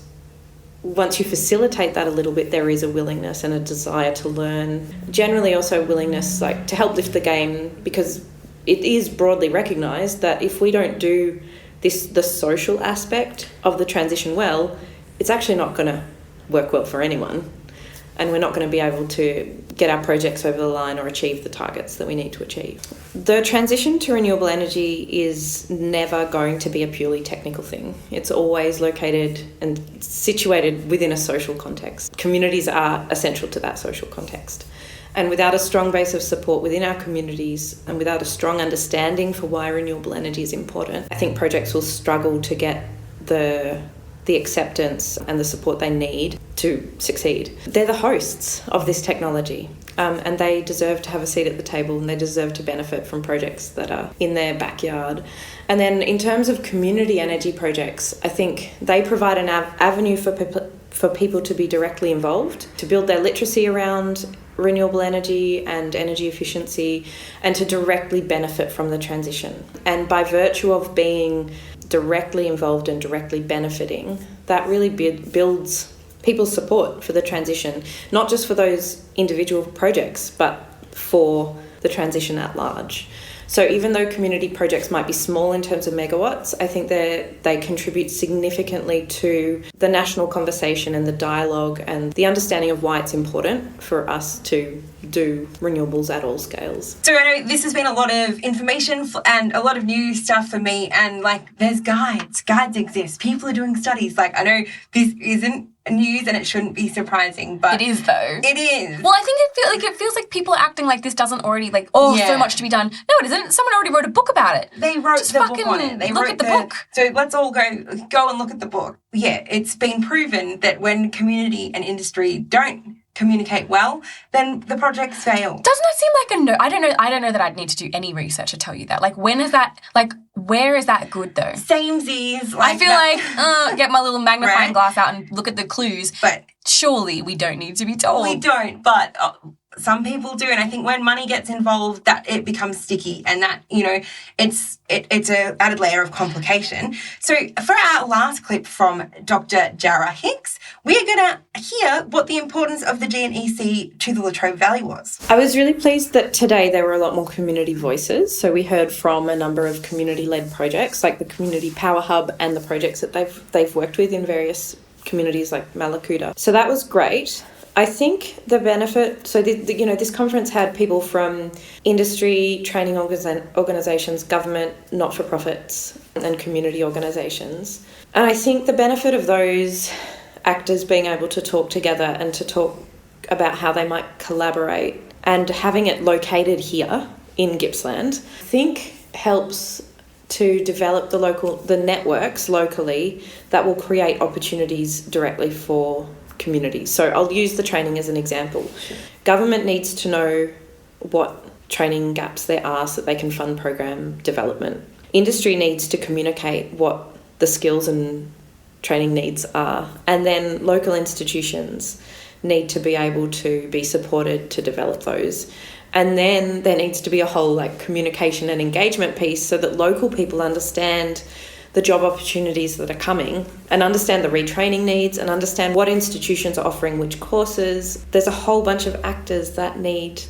you facilitate that a little bit, there is a willingness and a desire to learn. Generally also a willingness like to help lift the game, because it is broadly recognised that if we don't do the social aspect of the transition well, it's actually not going to work well for anyone. And we're not going to be able to get our projects over the line or achieve the targets that we need to achieve. The transition to renewable energy is never going to be a purely technical thing. It's always located and situated within a social context. Communities are essential to that social context. And without a strong base of support within our communities and without a strong understanding for why renewable energy is important, I think projects will struggle to get the acceptance and the support they need to succeed. They're the hosts of this technology, and they deserve to have a seat at the table, and they deserve to benefit from projects that are in their backyard. And then in terms of community energy projects, I think they provide an avenue for people to be directly involved, to build their literacy around renewable energy and energy efficiency, and to directly benefit from the transition. And by virtue of being directly involved and directly benefiting, that really builds people's support for the transition, not just for those individual projects, but for the transition at large. So even though community projects might be small in terms of megawatts, I think they contribute significantly to the national conversation and the dialogue and the understanding of why it's important for us to do renewables at all scales. So I know this has been a lot of information and a lot of new stuff for me, and like there's guides exist, people are doing studies. Like I know this isn't news and it shouldn't be surprising, but it is though. It is. Well, I think it feels like people are acting like this doesn't already so much to be done. No, it isn't. Someone already wrote a book about it. They wrote the book on it. They look wrote at the book. So let's all go and look at the book. Yeah, it's been proven that when community and industry don't communicate well, then the projects fail. Doesn't that seem like a no? I don't know that I'd need to do any research to tell you that. Like, when is that? Like, where is that good though? Samesies. I feel like get my little magnifying glass out and look at the clues. But surely we don't need to be told. We don't, but some people do, and I think when money gets involved, that it becomes sticky, and that it's a added layer of complication. So for our last clip from Dr. Jara Hicks, we're gonna hear what the importance of the GNEC to the Latrobe Valley was. I was really pleased that today there were a lot more community voices. So we heard from a number of community-led projects, like the Community Power Hub and the projects that they've worked with in various communities like Malakuta. So that was great. I think the benefit, so this conference had people from industry, training organisations, government, not-for-profits and community organisations. And I think the benefit of those actors being able to talk together and to talk about how they might collaborate and having it located here in Gippsland, I think helps to develop the networks locally that will create opportunities directly for communities. So I'll use the training as an example. Government needs to know what training gaps there are so that they can fund program development. Industry needs to communicate what the skills and training needs are. And then local institutions need to be able to be supported to develop those. And then there needs to be a whole communication and engagement piece so that local people understand the job opportunities that are coming and understand the retraining needs and understand what institutions are offering which courses. There's a whole bunch of actors that need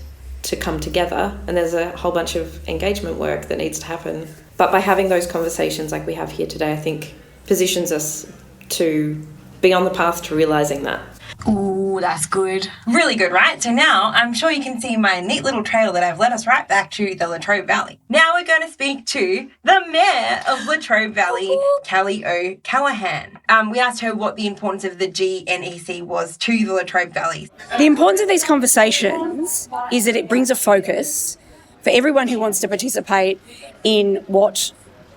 to come together, and there's a whole bunch of engagement work that needs to happen. But by having those conversations like we have here today, I think positions us to be on the path to realising that. Ooh, that's good. Really good, right? So now I'm sure you can see my neat little trail that I've led us right back to the Latrobe Valley. Now we're going to speak to the Mayor of Latrobe Valley, Callie O'Callaghan. We asked her what the importance of the GNEC was to the Latrobe Valley. The importance of these conversations is that it brings a focus for everyone who wants to participate in what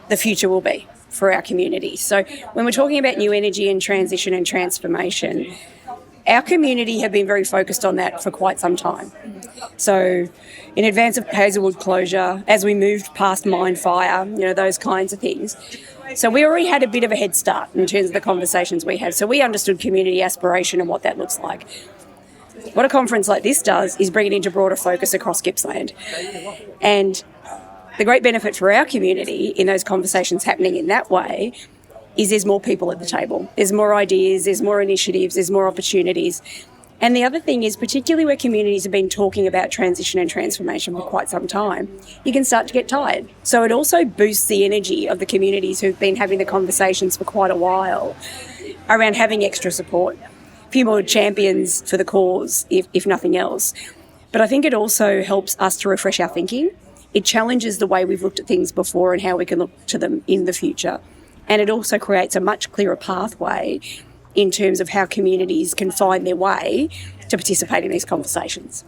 the future will be for our community. So when we're talking about new energy and transition and transformation, our community have been very focused on that for quite some time. So in advance of Hazelwood closure, as we moved past mine fire, those kinds of things. So we already had a bit of a head start in terms of the conversations we had. So we understood community aspiration and what that looks like. What a conference like this does is bring it into broader focus across Gippsland. And the great benefit for our community in those conversations happening in that way is there's more people at the table. There's more ideas, there's more initiatives, there's more opportunities. And the other thing is, particularly where communities have been talking about transition and transformation for quite some time, you can start to get tired. So it also boosts the energy of the communities who've been having the conversations for quite a while around having extra support, a few more champions for the cause, if nothing else. But I think it also helps us to refresh our thinking. It challenges the way we've looked at things before and how we can look to them in the future. And it also creates a much clearer pathway in terms of how communities can find their way to participate in these conversations.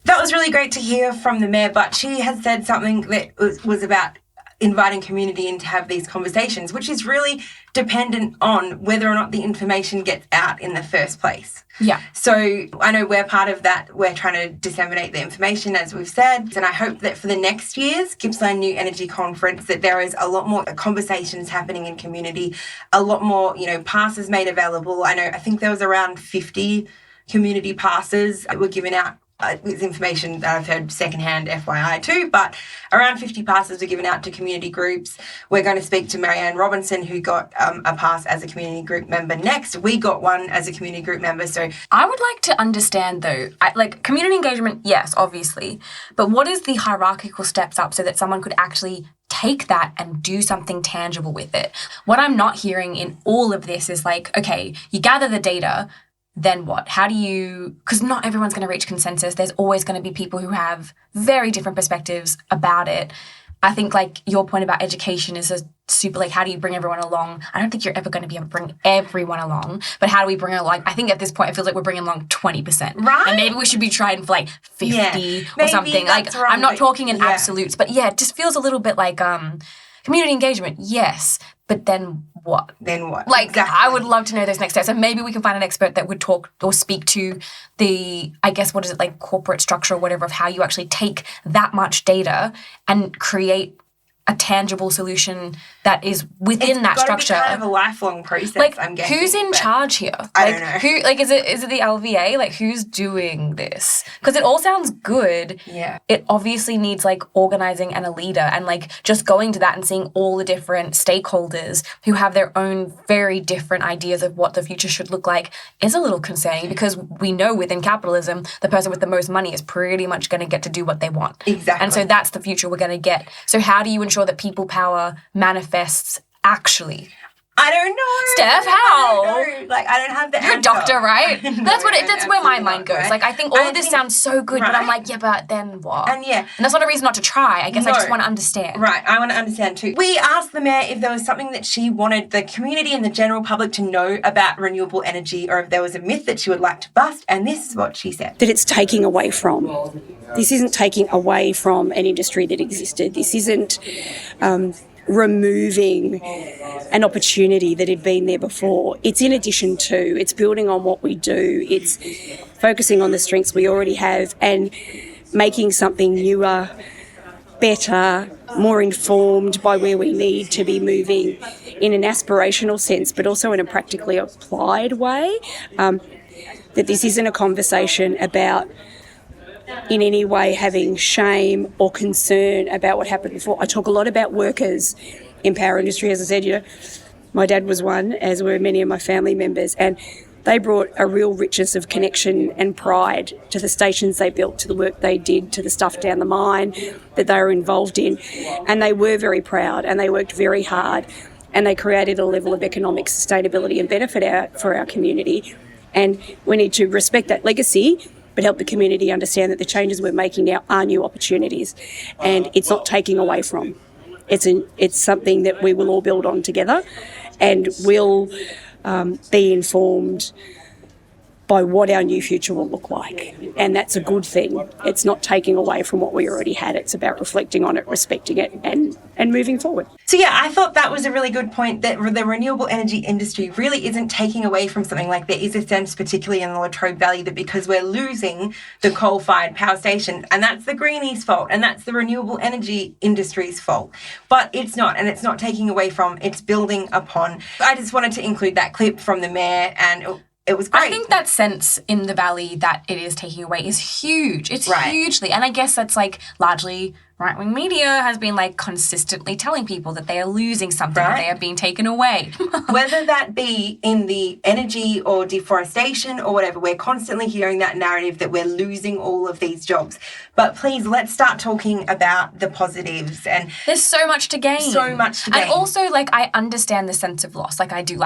That was really great to hear from the Mayor, but she has said something that was about inviting community in to have these conversations, which is really dependent on whether or not the information gets out in the first place. Yeah. So I know we're part of that. We're trying to disseminate the information, as we've said. And I hope that for the next year's Gippsland New Energy Conference, that there is a lot more conversations happening in community, a lot more, passes made available. I think there was around 50 community passes that were given out. It's information that I've heard secondhand, FYI too, but around 50 passes were given out to community groups. We're going to speak to Marianne Robinson, who got a pass as a community group member next. We got one as a community group member. So I would like to understand, though, community engagement, yes, obviously, but what is the hierarchical steps up so that someone could actually take that and do something tangible with it? What I'm not hearing in all of this is okay, you gather the data, then what? How do you, because not everyone's going to reach consensus. There's always going to be people who have very different perspectives about it. I think your point about education is a super, how do you bring everyone along? I don't think you're ever going to be able to bring everyone along, but how do we bring along? I think at this point, it feels like we're bringing along 20%. Right. And maybe we should be trying for 50 or something. Wrong, I'm not talking in absolutes, but yeah, it just feels a little bit like community engagement, yes. But then what? Exactly. I would love to know those next steps. And maybe we can find an expert that would talk or speak to the, corporate structure or whatever of how you actually take that much data and create a tangible solution that is within that structure. It's kind of a lifelong process, I'm guessing. Who's in charge here? I don't know. Who, is it the LVA? Who's doing this? Because it all sounds good. Yeah. It obviously needs organizing and a leader and just going to that and seeing all the different stakeholders who have their own very different ideas of what the future should look like is a little concerning, because we know within capitalism, the person with the most money is pretty much going to get to do what they want. Exactly. And so that's the future we're going to get. So how do you ensure that people power manifests actually? I don't know. Steph, how? I don't have the answer. You're a doctor, right? No, that's where my mind goes. right? I think all of this sounds so good, but I'm yeah, but then what? And that's not a reason not to try. I guess I just want to understand. Right, I want to understand too. We asked the Mayor if there was something that she wanted the community and the general public to know about renewable energy, or if there was a myth that she would like to bust, and this is what she said. That it's taking away from. This isn't taking away from an industry that existed. This isn't removing an opportunity that had been there before. It's in addition to, it's building on what we do, it's focusing on the strengths we already have and making something newer, better, more informed by where we need to be moving in an aspirational sense, but also in a practically applied way. That this isn't a conversation about in any way having shame or concern about what happened before. I talk a lot about workers in power industry. As I said, my dad was one, as were many of my family members, and they brought a real richness of connection and pride to the stations they built, to the work they did, to the stuff down the mine that they were involved in. And they were very proud and they worked very hard and they created a level of economic sustainability and benefit for our community. And we need to respect that legacy, but help the community understand that the changes we're making now are new opportunities, and it's not taking away from. It's something that we will all build on together, and will be informed by what our new future will look like. And that's a good thing. It's not taking away from what we already had. It's about reflecting on it, respecting it, and moving forward. So yeah, I thought that was a really good point, that the renewable energy industry really isn't taking away from something. There is a sense, particularly in the Latrobe Valley, that because we're losing the coal-fired power station, and that's the greenies' fault, and that's the renewable energy industry's fault. But it's not, and it's not taking away from, it's building upon. I just wanted to include that clip from the Mayor, and it was great. I think that sense in the valley that it is taking away is huge. It's hugely. And I guess that's largely right-wing media has been consistently telling people that they are losing something, that they are being taken away. Whether that be in the energy or deforestation or whatever, we're constantly hearing that narrative that we're losing all of these jobs. But please, let's start talking about the positives. And there's so much to gain. So much to gain. And also, I understand the sense of loss. I do.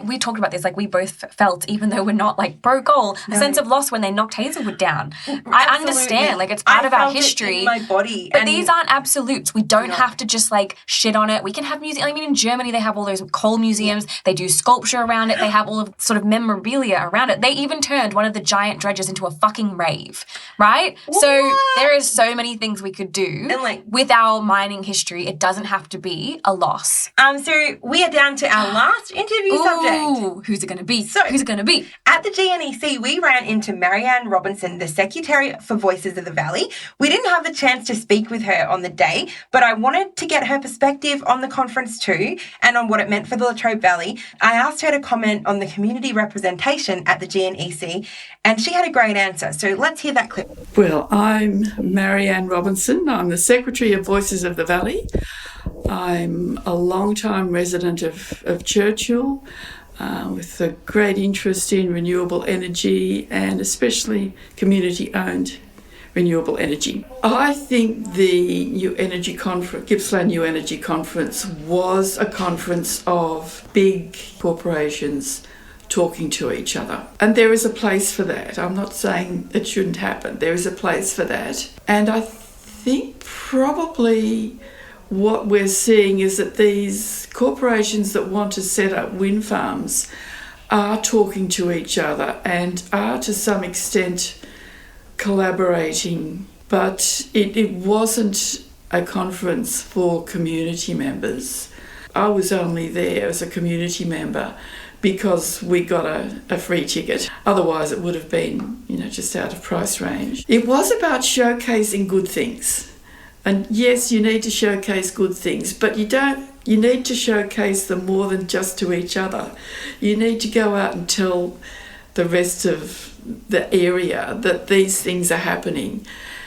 We talked about this. We both felt, even though we're not pro-coal, a sense of loss when they knocked Hazelwood down. I understand. It's part of our history. In my body. But these these aren't absolutes. We don't have to just like shit on it. We can have music. I mean, in Germany, they have all those coal museums. They do sculpture around it. They have all of sort of memorabilia around it. They even turned one of the giant dredges into a fucking rave, right? What? So there is so many things we could do. And like with our mining history, it doesn't have to be a loss. So we are down to our last interview subject. Who's it going to be? Who's it going to be? At the GNEC, we ran into Marianne Robinson, the Secretary for Voices of the Valley. We didn't have the chance to speak with her on the day, but I wanted to get her perspective on the conference too and on what it meant for the Latrobe Valley. I asked her to comment on the community representation at the GNEC, and she had a great answer. So let's hear that clip. Well, I'm Marianne Robinson. I'm the Secretary of Voices of the Valley. I'm a long-time resident of Churchill with a great interest in renewable energy and especially community-owned renewable energy. I think the Gippsland New Energy Conference was a conference of big corporations talking to each other. And there is a place for that. I'm not saying it shouldn't happen. There is a place for that. And I think probably what we're seeing is that these corporations that want to set up wind farms are talking to each other and are to some extent collaborating, but it wasn't a conference for community members. I was only there as a community member because we got a free ticket. Otherwise it would have been, just out of price range. It was about showcasing good things. And yes, you need to showcase good things, but you need to showcase them more than just to each other. You need to go out and tell the rest of the area that these things are happening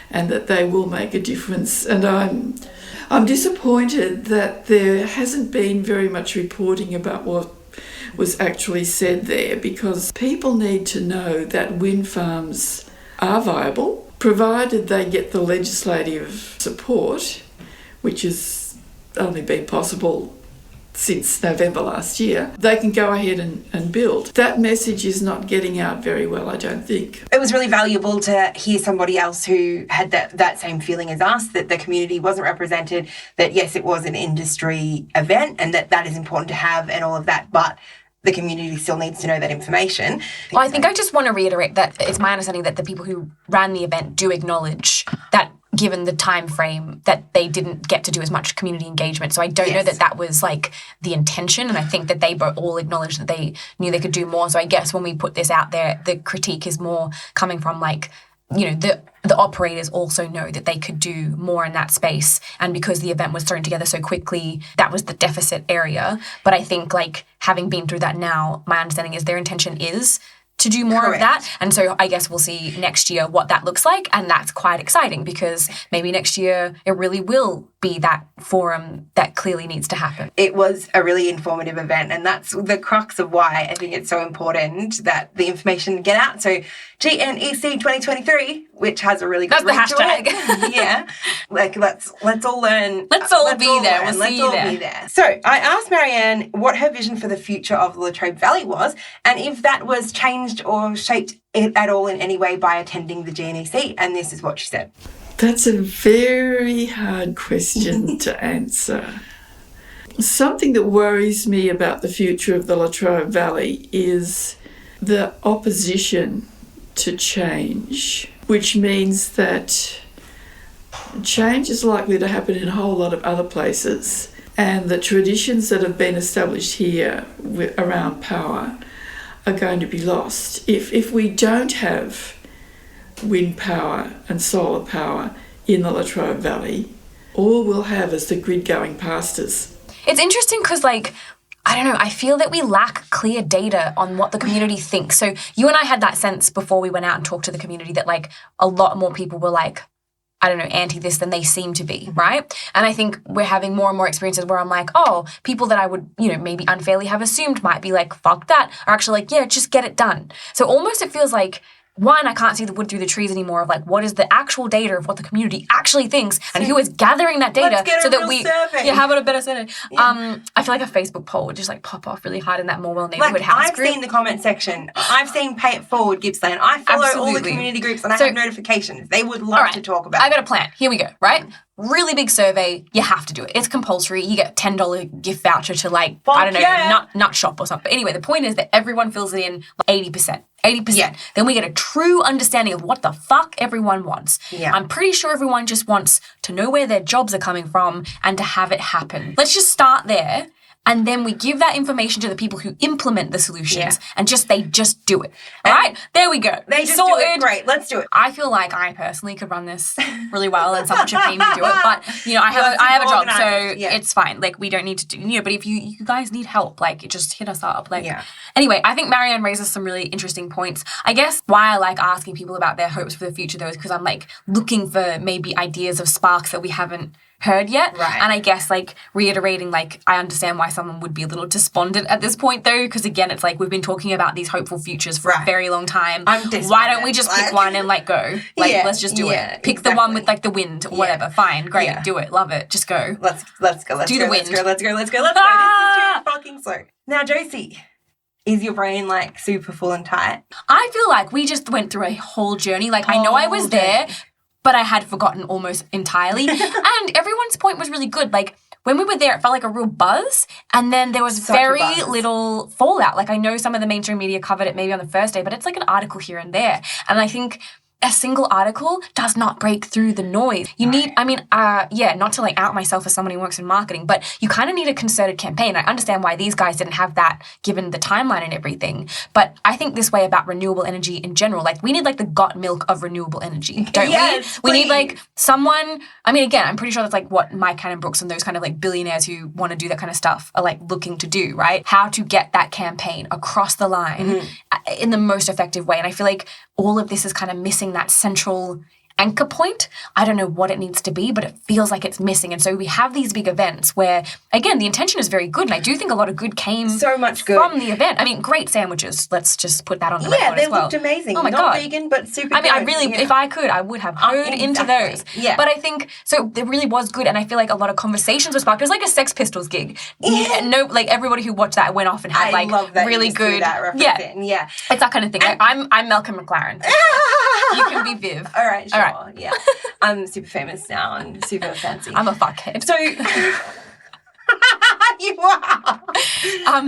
and that they will make a difference. And I'm disappointed that there hasn't been very much reporting about what was actually said there, because people need to know that wind farms are viable, provided they get the legislative support, which has only been possible since November last year. They can go ahead and build. That message is not getting out very well, I don't think. It was really valuable to hear somebody else who had that same feeling as us, that the community wasn't represented, that yes, it was an industry event and that is important to have and all of that, but the community still needs to know that information. Well, I think I just want to reiterate that it's my understanding that the people who ran the event do acknowledge that given the time frame that they didn't get to do as much community engagement. So I don't know that was like the intention, and I think that they all acknowledged that they knew they could do more. So I guess when we put this out there, the critique is more coming from like, the operators also know that they could do more in that space, and because the event was thrown together so quickly, that was the deficit area. But I think like having been through that now, my understanding is their intention is to do more of that. And so I guess we'll see next year what that looks like, and that's quite exciting because maybe next year it really will be that forum that clearly needs to happen. It was a really informative event, and that's the crux of why I think it's so important that the information get out. So GNEC 2023, which has a really good That's the hashtag. Yeah. Like let's all learn. Let's all be there. We'll see you there. Be there. So I asked Marianne what her vision for the future of the Latrobe Valley was, and if that was changed or shaped at all in any way by attending the GNEC, and this is what she said. That's a very hard question to answer. Something that worries me about the future of the Latrobe Valley is the opposition to change, which means that change is likely to happen in a whole lot of other places, and the traditions that have been established here around power are going to be lost. If we don't have wind power and solar power in the Latrobe Valley, all we'll have is the grid going past us. It's interesting because, like, I don't know, I feel that we lack clear data on what the community thinks. So you and I had that sense before we went out and talked to the community that, like, a lot more people were like, I don't know, anti this than they seem to be, right? And I think we're having more and more experiences where I'm like, oh, people that I would, maybe unfairly have assumed might be like, fuck that, are actually like, yeah, just get it done. So almost it feels like, one, I can't see the wood through the trees anymore of like, what is the actual data of what the community actually thinks and who is gathering that data so that we, survey. how about a better survey? Yeah. I feel like a Facebook poll would just like pop off really hard in that Morwell neighbourhood house group. I've seen the comment section. I've seen Pay It Forward Gippsland. I follow all the community groups and I have notifications. They would love to talk about I got a plan. Here we go, right? really big survey, you have to do it. It's compulsory. You get a $10 gift voucher to like, I don't know, nut shop or something. But anyway, the point is that everyone fills it in like 80%. 80%. Yeah. Then we get a true understanding of what the fuck everyone wants. Yeah. I'm pretty sure everyone just wants to know where their jobs are coming from and to have it happen. Let's just start there. And then we give that information to the people who implement the solutions and they just do it. All right? There we go. They just sorted. do it. Great. Let's do it. I feel like I personally could run this really well and someone should pay me to do it. But, I have a job, so it's fine. Like, we don't need to do, but if you guys need help, like, just hit us up. Like, Anyway, I think Marianne raises some really interesting points. I guess why I like asking people about their hopes for the future, though, is because I'm, like, looking for maybe ideas of sparks that we haven't heard yet. Right. And I guess like reiterating, like, I understand why someone would be a little despondent at this point though, because again, it's like we've been talking about these hopeful futures for a very long time. Why don't we just pick one and like go? Like, let's just do it. Pick the one with like the wind or whatever. Fine, great, do it, love it, just go. Let's go. Let's do go, the wind. Let's go. This is too fucking slow. Now, Josie, is your brain like super full and tight? I feel like we just went through a whole journey. Like, I know I was there, but I had forgotten almost entirely. And everyone's point was really good. Like, when we were there, it felt like a real buzz. And then there was very little fallout. Like, I know some of the mainstream media covered it maybe on the first day, but it's like an article here and there. And I think a single article does not break through the noise. You need, not to like out myself as someone who works in marketing, but you kind of need a concerted campaign. I understand why these guys didn't have that given the timeline and everything. But I think this way about renewable energy in general. Like, we need like the got milk of renewable energy, don't we? We need like someone, I mean, again, I'm pretty sure that's like what Mike Cannon-Brookes and those kind of like billionaires who want to do that kind of stuff are like looking to do, right? How to get that campaign across the line in the most effective way. And I feel like all of this is kind of missing that central anchor point. I don't know what it needs to be, but it feels like it's missing. And so we have these big events where, again, the intention is very good. And I do think a lot of good came from the event. I mean, great sandwiches. Let's just put that on the record as well. Yeah, they looked amazing. Oh my Not God. vegan, but super good. I mean, I really, if I could, I would have hoed into those. Yeah. But I think, so it really was good. And I feel like a lot of conversations were sparked. It was like a Sex Pistols gig. Yeah. No, like everybody who watched that went off and had like really good. Yeah. It's that kind of thing. I'm Malcolm McLaren. You can be Viv. All right, sure. Yeah. I'm super famous now and super fancy. I'm a fuckhead. So you are.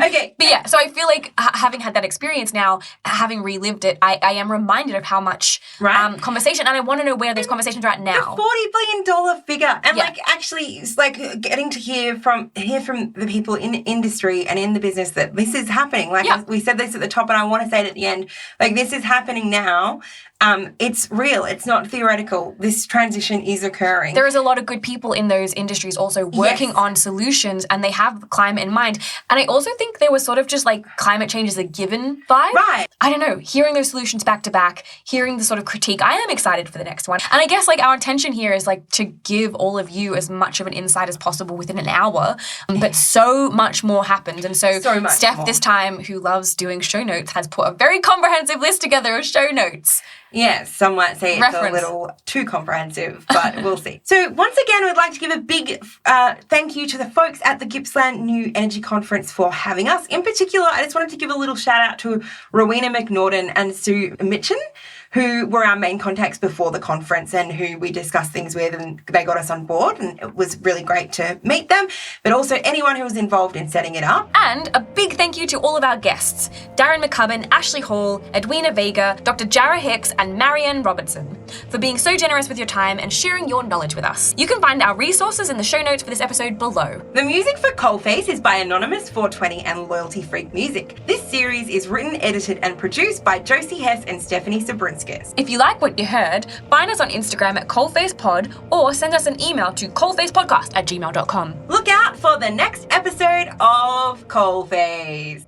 Okay. But yeah, so I feel like having had that experience now, having relived it, I am reminded of how much conversation, and I want to know where those conversations are at now. The $40 billion figure. And like actually it's like getting to hear from the people in the industry and in the business that this is happening. Like we said this at the top and I want to say it at the end. Like, this is happening now. It's real. It's not theoretical. This transition is occurring. There is a lot of good people in those industries also working on solutions, and they have climate in mind. And I also think there was sort of just like climate change is a given vibe. Right. I don't know. Hearing those solutions back to back, hearing the sort of critique, I am excited for the next one. And I guess like our intention here is like to give all of you as much of an insight as possible within an hour. But so much more happened. And so Steph, this time, who loves doing show notes, has put a very comprehensive list together of show notes. Yes, some might say it's a little too comprehensive, but we'll see. So once again, we'd like to give a big thank you to the folks at the Gippsland New Energy Conference for having us. In particular, I just wanted to give a little shout out to Rowena McNaughton and Sue Mitchin, who were our main contacts before the conference and who we discussed things with, and they got us on board, and it was really great to meet them, but also anyone who was involved in setting it up. And a big thank you to all of our guests, Darren McCubbin, Ashley Hall, Edwina Vega, Dr. Jara Hicks, and Marianne Robertson, for being so generous with your time and sharing your knowledge with us. You can find our resources in the show notes for this episode below. The music for Coalface is by Anonymous 420 and Loyalty Freak Music. This series is written, edited, and produced by Josie Hess and Stephanie Sabrinskas. If you like what you heard, find us on Instagram at coalfacepod or send us an email to coalfacepodcast@gmail.com. Look out for the next episode of Coalface.